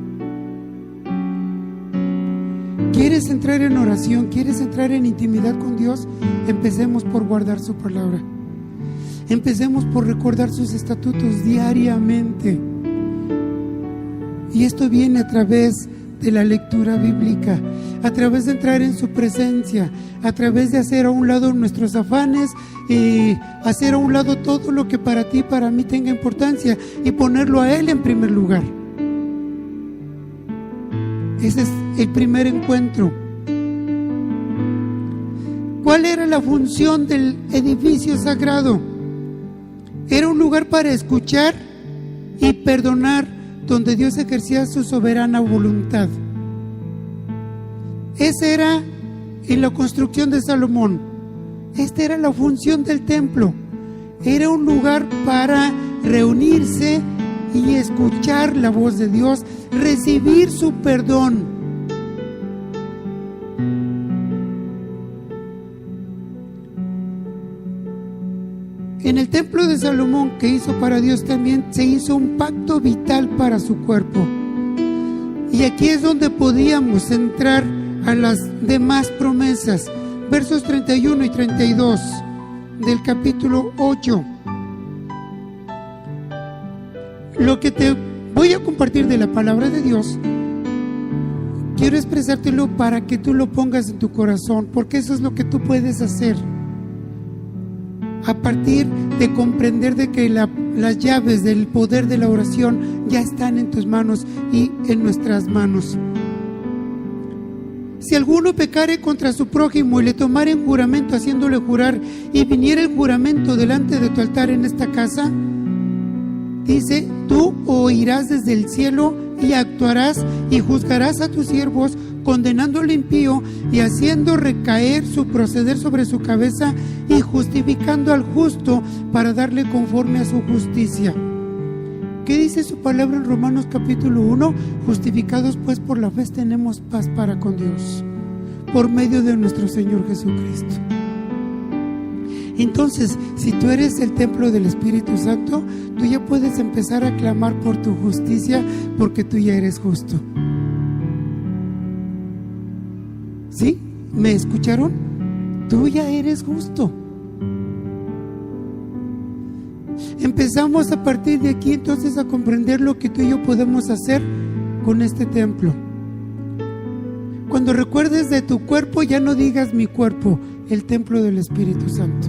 ¿Quieres entrar en oración? ¿Quieres entrar en intimidad con Dios? Empecemos por guardar su palabra. Empecemos por recordar sus estatutos diariamente. Y esto viene a través de la lectura bíblica, a través de entrar en su presencia, a través de hacer a un lado nuestros afanes y hacer a un lado todo lo que para ti y para mí tenga importancia y ponerlo a Él en primer lugar. Ese es el primer encuentro. ¿Cuál era la función del edificio sagrado? Era un lugar para escuchar y perdonar, donde Dios ejercía su soberana voluntad. Esa era en la construcción de Salomón. Esta era la función del templo. Era un lugar para reunirse y escuchar la voz de Dios, recibir su perdón. En el templo de Salomón que hizo para Dios también se hizo un pacto vital para su cuerpo. Y aquí es donde podíamos entrar a las demás promesas. Versos 31 y 32 del capítulo 8. Lo que te voy a compartir de la palabra de Dios, quiero expresártelo para que tú lo pongas en tu corazón, porque eso es lo que tú puedes hacer. A partir de comprender de que las llaves del poder de la oración ya están en tus manos y en nuestras manos. Si alguno pecare contra su prójimo y le tomare en juramento haciéndole jurar, y viniera el juramento delante de tu altar en esta casa, dice, tú oirás desde el cielo y actuarás y juzgarás a tus siervos, condenando al impío y haciendo recaer su proceder sobre su cabeza y justificando al justo para darle conforme a su justicia. ¿Qué dice su palabra en Romanos capítulo 1? Justificados pues por la fe tenemos paz para con Dios, por medio de nuestro Señor Jesucristo. Entonces, si tú eres el templo del Espíritu Santo, tú ya puedes empezar a clamar por tu justicia, porque tú ya eres justo. ¿Sí? ¿Me escucharon? Tú ya eres justo. Empezamos a partir de aquí entonces a comprender lo que tú y yo podemos hacer con este templo. Cuando recuerdes de tu cuerpo, ya no digas mi cuerpo, el templo del Espíritu Santo.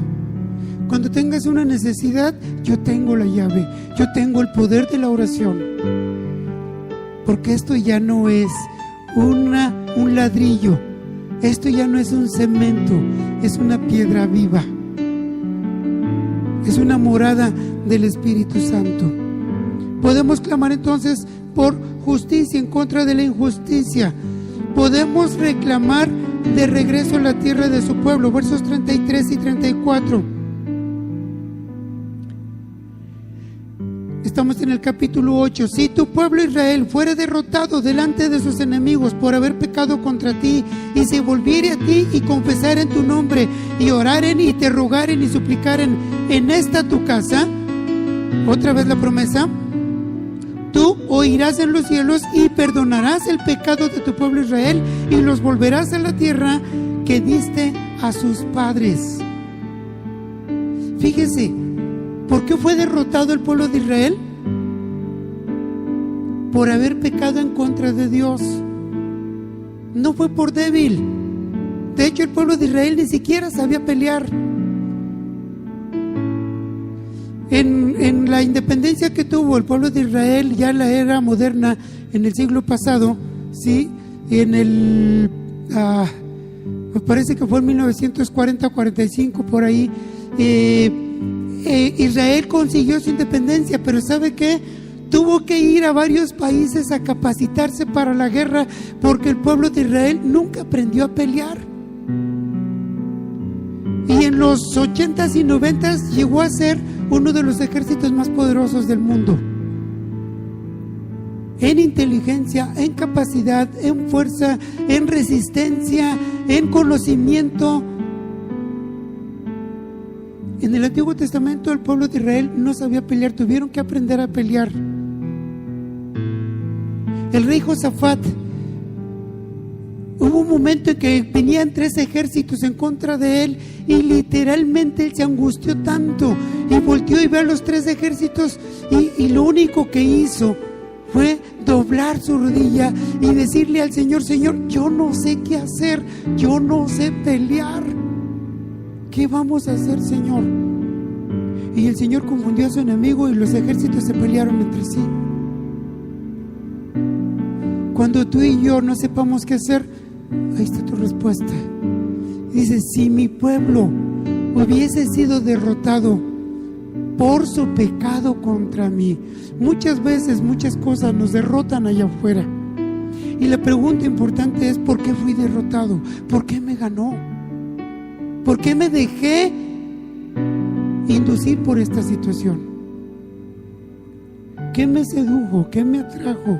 Cuando tengas una necesidad, yo tengo la llave, yo tengo el poder de la oración. Porque esto ya no es un ladrillo, esto ya no es un cemento, es una piedra viva. Es una morada del Espíritu Santo. Podemos clamar entonces por justicia en contra de la injusticia. Podemos reclamar de regreso a la tierra de su pueblo, versos 33 y 34. Estamos en el capítulo 8. Si tu pueblo Israel fuere derrotado delante de sus enemigos por haber pecado contra ti, y se volviere a ti y confesaren tu nombre, y oraren y te rogaren y suplicaren en esta tu casa, otra vez la promesa, tú oirás en los cielos y perdonarás el pecado de tu pueblo Israel y los volverás a la tierra que diste a sus padres. Fíjese, ¿por qué fue derrotado el pueblo de Israel? Por haber pecado en contra de Dios. No fue por débil. De hecho, el pueblo de Israel ni siquiera sabía pelear. En la independencia que tuvo el pueblo de Israel, ya en la era moderna, en el siglo pasado, ¿sí? Me parece que fue en 1940-45, por ahí, Israel consiguió su independencia, pero ¿sabe qué? Tuvo que ir a varios países a capacitarse para la guerra, porque el pueblo de Israel nunca aprendió a pelear. Y en los 80s y 90s llegó a ser uno de los ejércitos más poderosos del mundo. En inteligencia, en capacidad, en fuerza, en resistencia, en conocimiento. En el Antiguo Testamento el pueblo de Israel no sabía pelear, tuvieron que aprender a pelear. El rey Josafat, hubo un momento en que venían 3 ejércitos en contra de él y literalmente él se angustió tanto y volteó y ve a los 3 ejércitos y lo único que hizo fue doblar su rodilla y decirle al Señor: Señor, yo no sé qué hacer, yo no sé pelear. ¿Qué vamos a hacer, Señor? Y el Señor confundió a su enemigo y los ejércitos se pelearon entre sí. Cuando tú y yo no sepamos qué hacer, ahí está tu respuesta. Dice: si mi pueblo hubiese sido derrotado por su pecado contra mí. Muchas veces, muchas cosas nos derrotan allá afuera. Y la pregunta importante es: ¿por qué fui derrotado? ¿Por qué me ganó? ¿Por qué me dejé inducir por esta situación? ¿Qué me sedujo? ¿Qué me atrajo?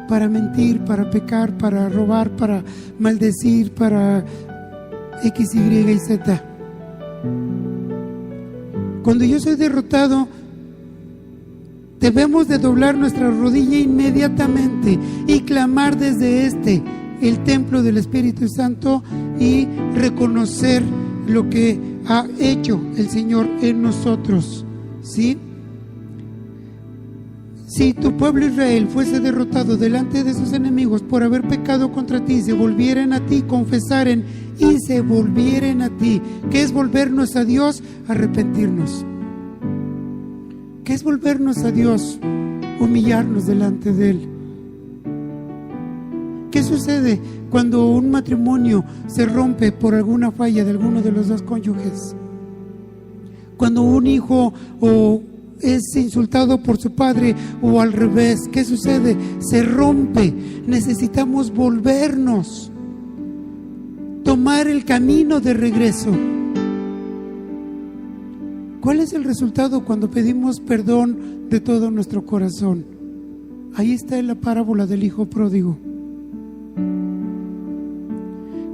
Para mentir, para pecar, para robar, para maldecir, para X, Y y Z. Cuando yo soy derrotado, debemos de doblar nuestra rodilla inmediatamente y clamar desde el templo del Espíritu Santo, y reconocer lo que ha hecho el Señor en nosotros, ¿sí? Si tu pueblo Israel fuese derrotado delante de sus enemigos por haber pecado contra ti, se volvieren a ti, confesaren y se volvieren a ti. ¿Qué es volvernos a Dios? Arrepentirnos. ¿Qué es volvernos a Dios? Humillarnos delante de Él. ¿Qué sucede cuando un matrimonio se rompe por alguna falla de alguno de los dos cónyuges? Cuando un hijo es insultado por su padre o al revés, ¿qué sucede? Se rompe. Necesitamos volvernos, tomar el camino de regreso. ¿Cuál es el resultado cuando pedimos perdón de todo nuestro corazón? Ahí está en la parábola del hijo pródigo.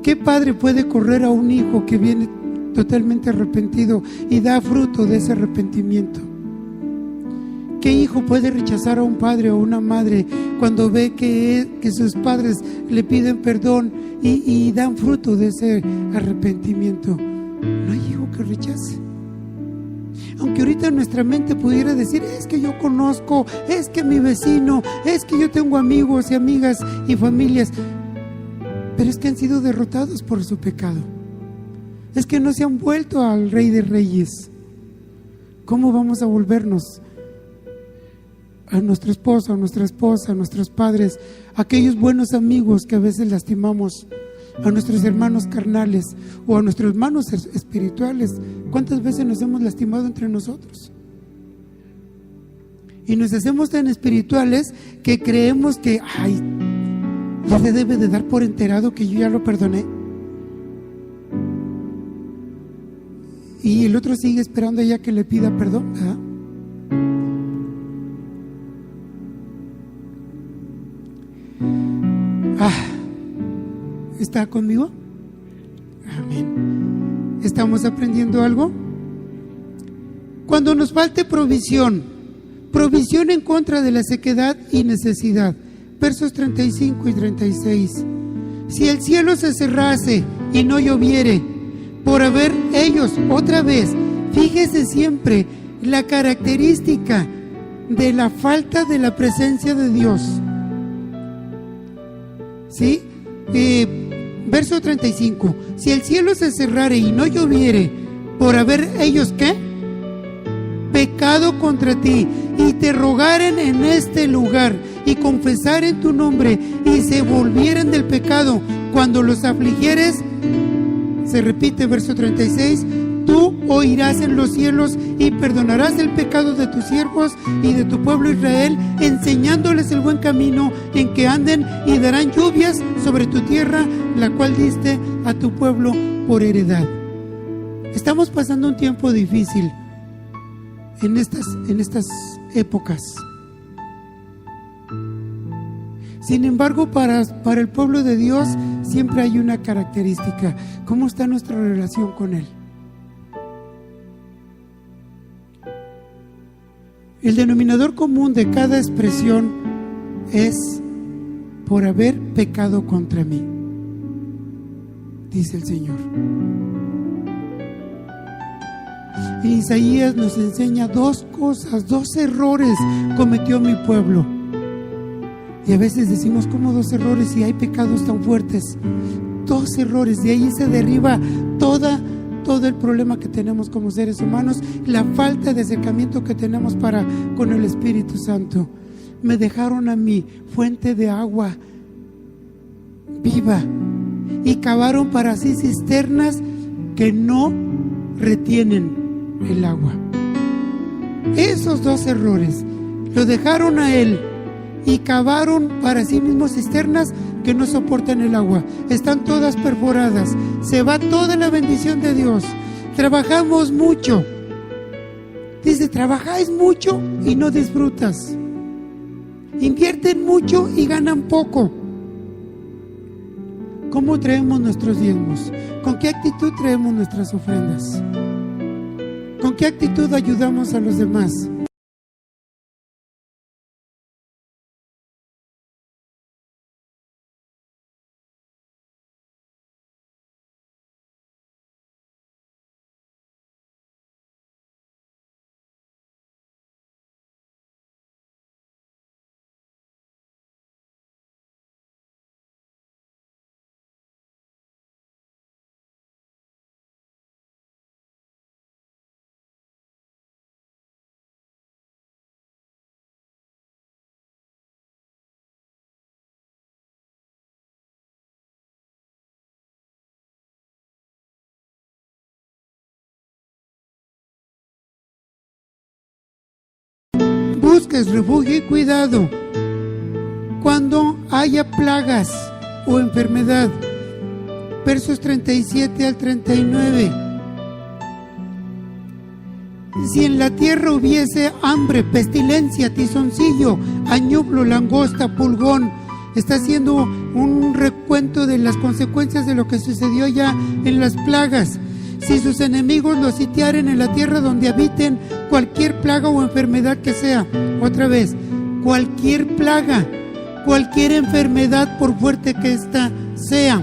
¿Qué padre puede correr a un hijo que viene totalmente arrepentido y da fruto de ese arrepentimiento? ¿Qué hijo puede rechazar a un padre o una madre cuando ve que sus padres le piden perdón y dan fruto de ese arrepentimiento. No hay hijo que rechace. Aunque ahorita nuestra mente pudiera decir, es que yo conozco, es que mi vecino, es que yo tengo amigos y amigas y familias, pero es que han sido derrotados por su pecado. Es que no se han vuelto al Rey de Reyes. ¿Cómo vamos a volvernos a nuestro esposo, a nuestra esposa, a nuestros padres, a aquellos buenos amigos que a veces lastimamos, a nuestros hermanos carnales o a nuestros hermanos espirituales? ¿Cuántas veces nos hemos lastimado entre nosotros? Y nos hacemos tan espirituales que creemos que, ya se debe de dar por enterado que yo ya lo perdoné. Y el otro sigue esperando ya que le pida perdón, ¿verdad? ¿Está conmigo? Amén. ¿Estamos aprendiendo algo? Cuando nos falte provisión en contra de la sequedad y necesidad. Versos 35 y 36. Si el cielo se cerrase y no lloviere, por haber ellos, otra vez, fíjese siempre la característica de la falta de la presencia de Dios. ¿Sí? Verso 35. Si el cielo se cerrare y no lloviere, por haber ellos, ¿qué? Pecado contra ti, y te rogaren en este lugar, y confesaren tu nombre, y se volvieren del pecado, cuando los afligieres, se repite verso 36, tú oirás en los cielos y perdonarás el pecado de tus siervos y de tu pueblo Israel, enseñándoles el buen camino en que anden, y darán lluvias sobre tu tierra, la cual diste a tu pueblo por heredad. Estamos pasando un tiempo difícil en estas épocas. Sin embargo, para el pueblo de Dios siempre hay una característica. ¿Cómo está nuestra relación con Él? El denominador común de cada expresión es por haber pecado contra mí, dice el Señor. En Isaías nos enseña dos cosas, dos errores cometió mi pueblo. Y a veces decimos, ¿cómo dos errores si hay pecados tan fuertes? Dos errores, de ahí se derriba todo el problema que tenemos como seres humanos, la falta de acercamiento que tenemos con el Espíritu Santo. Me dejaron a mí fuente de agua viva y cavaron para sí cisternas que no retienen el agua. Esos dos errores, lo dejaron a Él y cavaron para sí mismos cisternas que no soportan el agua. Están todas perforadas, se va toda la bendición de Dios. Trabajamos mucho. Dice, trabajáis mucho y no disfrutas. Invierten mucho y ganan poco. ¿Cómo traemos nuestros diezmos? ¿Con qué actitud traemos nuestras ofrendas? ¿Con qué actitud ayudamos a los demás? Busques refugio y cuidado cuando haya plagas o enfermedad. Versos 37 al 39. Si en la tierra hubiese hambre, pestilencia, tizoncillo, añublo, langosta, pulgón. Está haciendo un recuento de las consecuencias de lo que sucedió ya en las plagas. Si sus enemigos los sitiaren en la tierra donde habiten, cualquier plaga o enfermedad que sea, otra vez, cualquier plaga, cualquier enfermedad, por fuerte que ésta sea,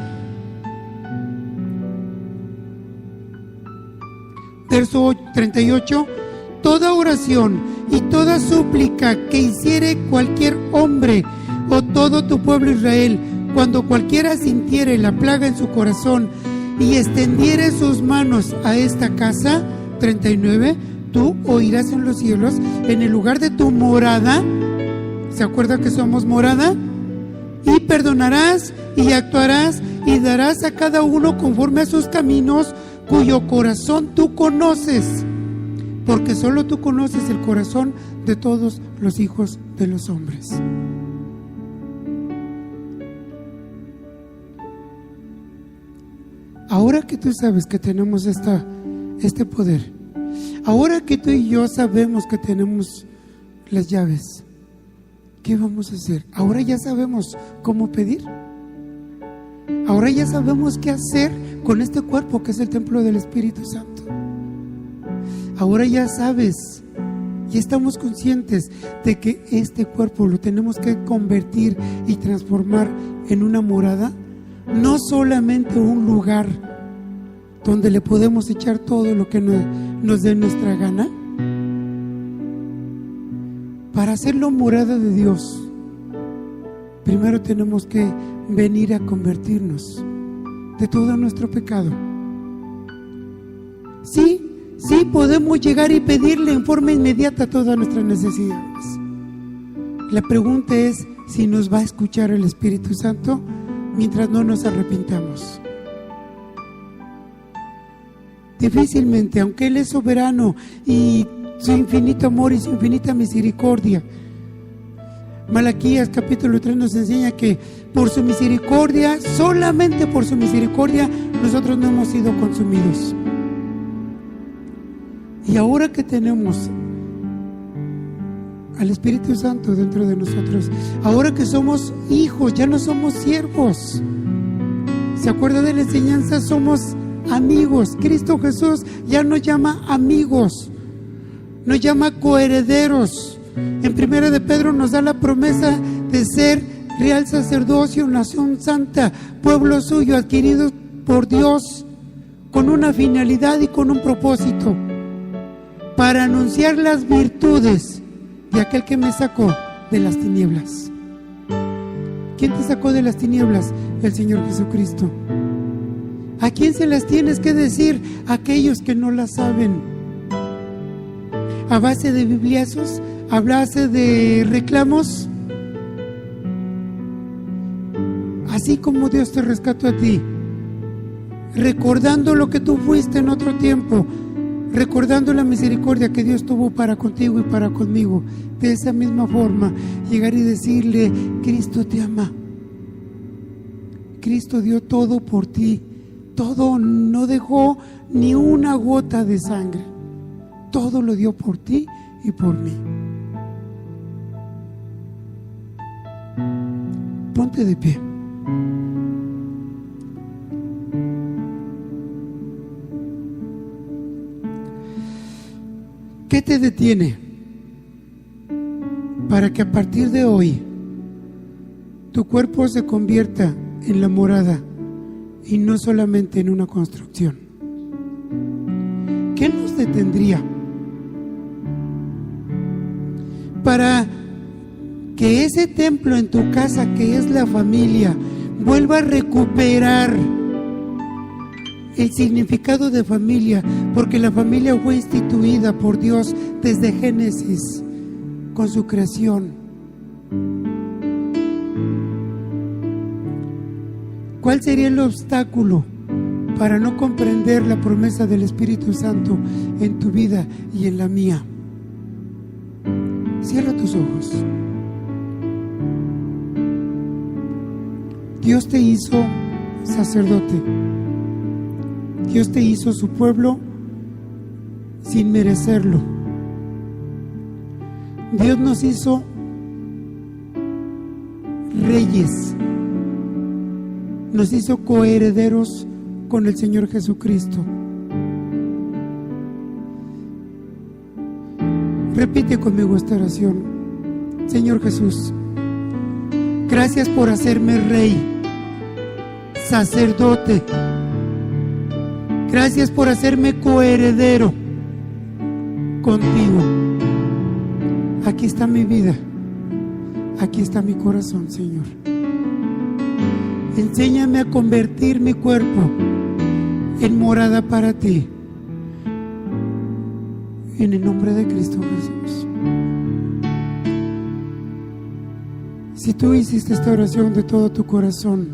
verso 38, toda oración y toda súplica que hiciere cualquier hombre o todo tu pueblo Israel, cuando cualquiera sintiere la plaga en su corazón y extendiere sus manos a esta casa, 39, tú oirás en los cielos, en el lugar de tu morada, ¿se acuerda que somos morada? Y perdonarás y actuarás y darás a cada uno conforme a sus caminos, cuyo corazón tú conoces, porque solo tú conoces el corazón de todos los hijos de los hombres. Ahora que tú sabes que tenemos este poder, ahora que tú y yo sabemos que tenemos las llaves, ¿qué vamos a hacer? Ahora ya sabemos cómo pedir. Ahora ya sabemos qué hacer con este cuerpo que es el templo del Espíritu Santo. Ahora ya sabes, ya estamos conscientes de que este cuerpo lo tenemos que convertir y transformar en una morada, no solamente un lugar donde le podemos echar todo lo que nos dé nuestra gana. Para hacerlo morada de Dios, primero tenemos que venir a convertirnos de todo nuestro pecado. Sí, podemos llegar y pedirle en forma inmediata todas nuestras necesidades. La pregunta es si nos va a escuchar el Espíritu Santo mientras no nos arrepintamos. Difícilmente, aunque Él es soberano y su infinito amor y su infinita misericordia. Malaquías capítulo 3 nos enseña que por su misericordia, solamente por su misericordia, nosotros no hemos sido consumidos. Y ahora que tenemos al Espíritu Santo dentro de nosotros, ahora que somos hijos, ya no somos siervos. ¿Se acuerda de la enseñanza? Somos amigos. Cristo Jesús ya nos llama amigos, nos llama coherederos. En 1 de Pedro nos da la promesa de ser real sacerdocio, nación santa, pueblo suyo, adquirido por Dios con una finalidad y con un propósito, para anunciar las virtudes de aquel que me sacó de las tinieblas. ¿Quién te sacó de las tinieblas? El Señor Jesucristo. ¿A quién se las tienes que decir? A aquellos que no las saben. ¿A base de bibliazos? ¿A base de reclamos? Así como Dios te rescató a ti, recordando lo que tú fuiste en otro tiempo, recordando la misericordia que Dios tuvo para contigo y para conmigo, de esa misma forma llegar y decirle: Cristo te ama, Cristo dio todo por ti, todo, no dejó ni una gota de sangre, todo lo dio por ti y por mí. Ponte de pie. ¿Qué te detiene para que a partir de hoy tu cuerpo se convierta en la morada y no solamente en una construcción? ¿Qué nos detendría para que ese templo en tu casa, que es la familia, vuelva a recuperar el significado de familia? Porque la familia fue instituida por Dios desde Génesis, con su creación. ¿Cuál sería el obstáculo para no comprender la promesa del Espíritu Santo en tu vida y en la mía? Cierra tus ojos. Dios te hizo sacerdote. Dios te hizo su pueblo sin merecerlo. Dios nos hizo reyes. Nos hizo coherederos con el Señor Jesucristo. Repite conmigo esta oración. Señor Jesús, gracias por hacerme rey, sacerdote. Gracias por hacerme coheredero contigo. Aquí está mi vida, aquí está mi corazón, Señor. Enséñame a convertir mi cuerpo en morada para ti. En el nombre de Cristo Jesús. Si tú hiciste esta oración de todo tu corazón,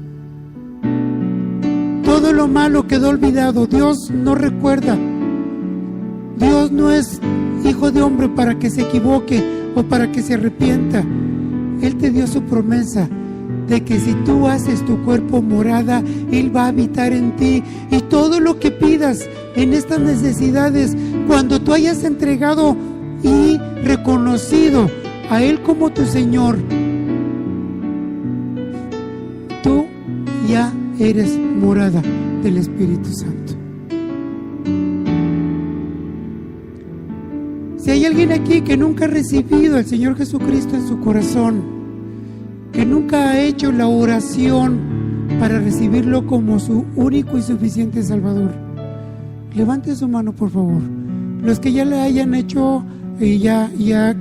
todo lo malo quedó olvidado. Dios no recuerda. Dios no es hijo de hombre para que se equivoque o para que se arrepienta. Él te dio su promesa de que si tú haces tu cuerpo morada, Él va a habitar en ti. Y todo lo que pidas en estas necesidades, cuando tú hayas entregado y reconocido a Él como tu Señor, tú ya eres morada del Espíritu Santo. Si hay alguien aquí que nunca ha recibido al Señor Jesucristo en su corazón, que nunca ha hecho la oración para recibirlo como su único y suficiente Salvador, levante su mano, por favor. Los que ya le hayan hecho, ya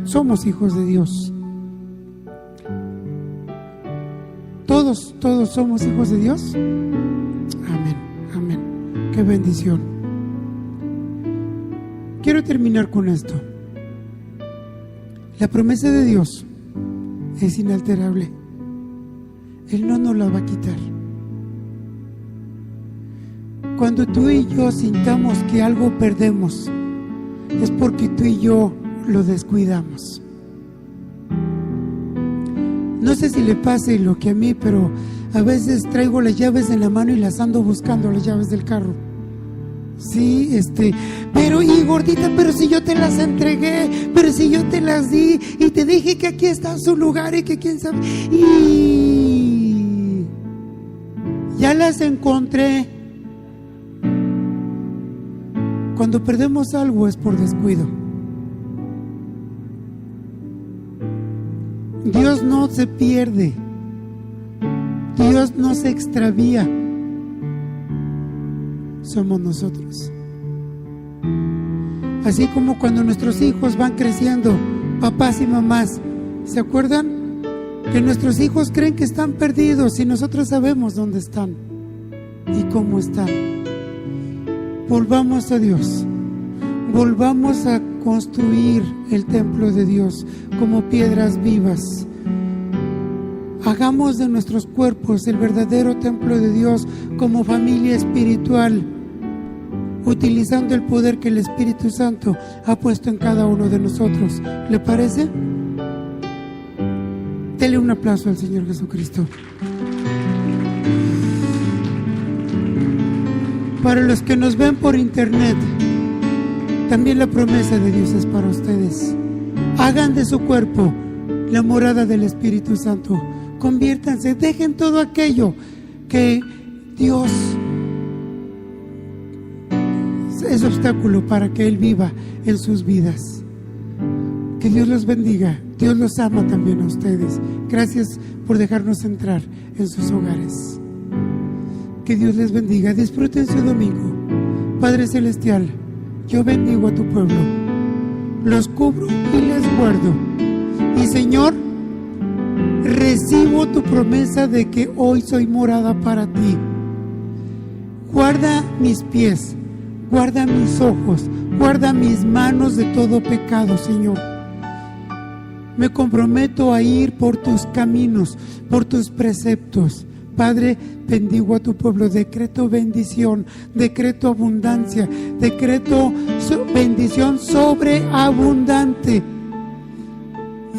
somos hijos de Dios. Todos somos hijos de Dios. Amén, amén. Qué bendición. Quiero terminar con esto. La promesa de Dios es inalterable. Él no nos la va a quitar. Cuando tú y yo sintamos que algo perdemos, es porque tú y yo lo descuidamos. No sé si le pase lo que a mí, pero a veces traigo las llaves en la mano y las ando buscando, las llaves del carro. Sí, pero y gordita, pero si yo te las entregué, pero si yo te las di y te dije que aquí está su lugar y que quién sabe, y ya las encontré. Cuando perdemos algo es por descuido. Dios no se pierde, Dios no se extravía. Somos nosotros. Así como cuando nuestros hijos van creciendo, papás y mamás, ¿se acuerdan? Que nuestros hijos creen que están perdidos y nosotros sabemos dónde están y cómo están. Volvamos a Dios, volvamos a construir el templo de Dios como piedras vivas. Hagamos de nuestros cuerpos el verdadero templo de Dios como familia espiritual, utilizando el poder que el Espíritu Santo ha puesto en cada uno de nosotros. ¿Le parece? Dele un aplauso al Señor Jesucristo. Para los que nos ven por internet, también la promesa de Dios es para ustedes. Hagan de su cuerpo la morada del Espíritu Santo. Conviértanse, dejen todo aquello que Dios es obstáculo para que Él viva en sus vidas. Que Dios los bendiga. Dios los ama también a ustedes. Gracias por dejarnos entrar en sus hogares. Que Dios les bendiga. Disfruten su domingo. Padre Celestial, yo bendigo a tu pueblo, los cubro y les guardo. Y Señor, recibo tu promesa de que hoy soy morada para ti. Guarda mis pies, guarda mis ojos, guarda mis manos de todo pecado, Señor. Me comprometo a ir por tus caminos, por tus preceptos. Padre, bendigo a tu pueblo, decreto bendición, decreto abundancia, decreto bendición sobreabundante.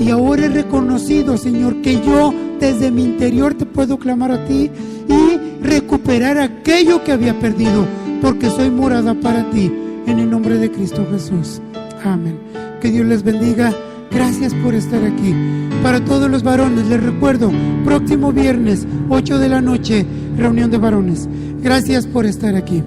Y ahora he reconocido, Señor, que yo desde mi interior te puedo clamar a ti y recuperar aquello que había perdido, porque soy morada para ti, en el nombre de Cristo Jesús. Amén. Que Dios les bendiga. Gracias por estar aquí. Para todos los varones, les recuerdo, próximo viernes, 8 de la noche, reunión de varones. Gracias por estar aquí.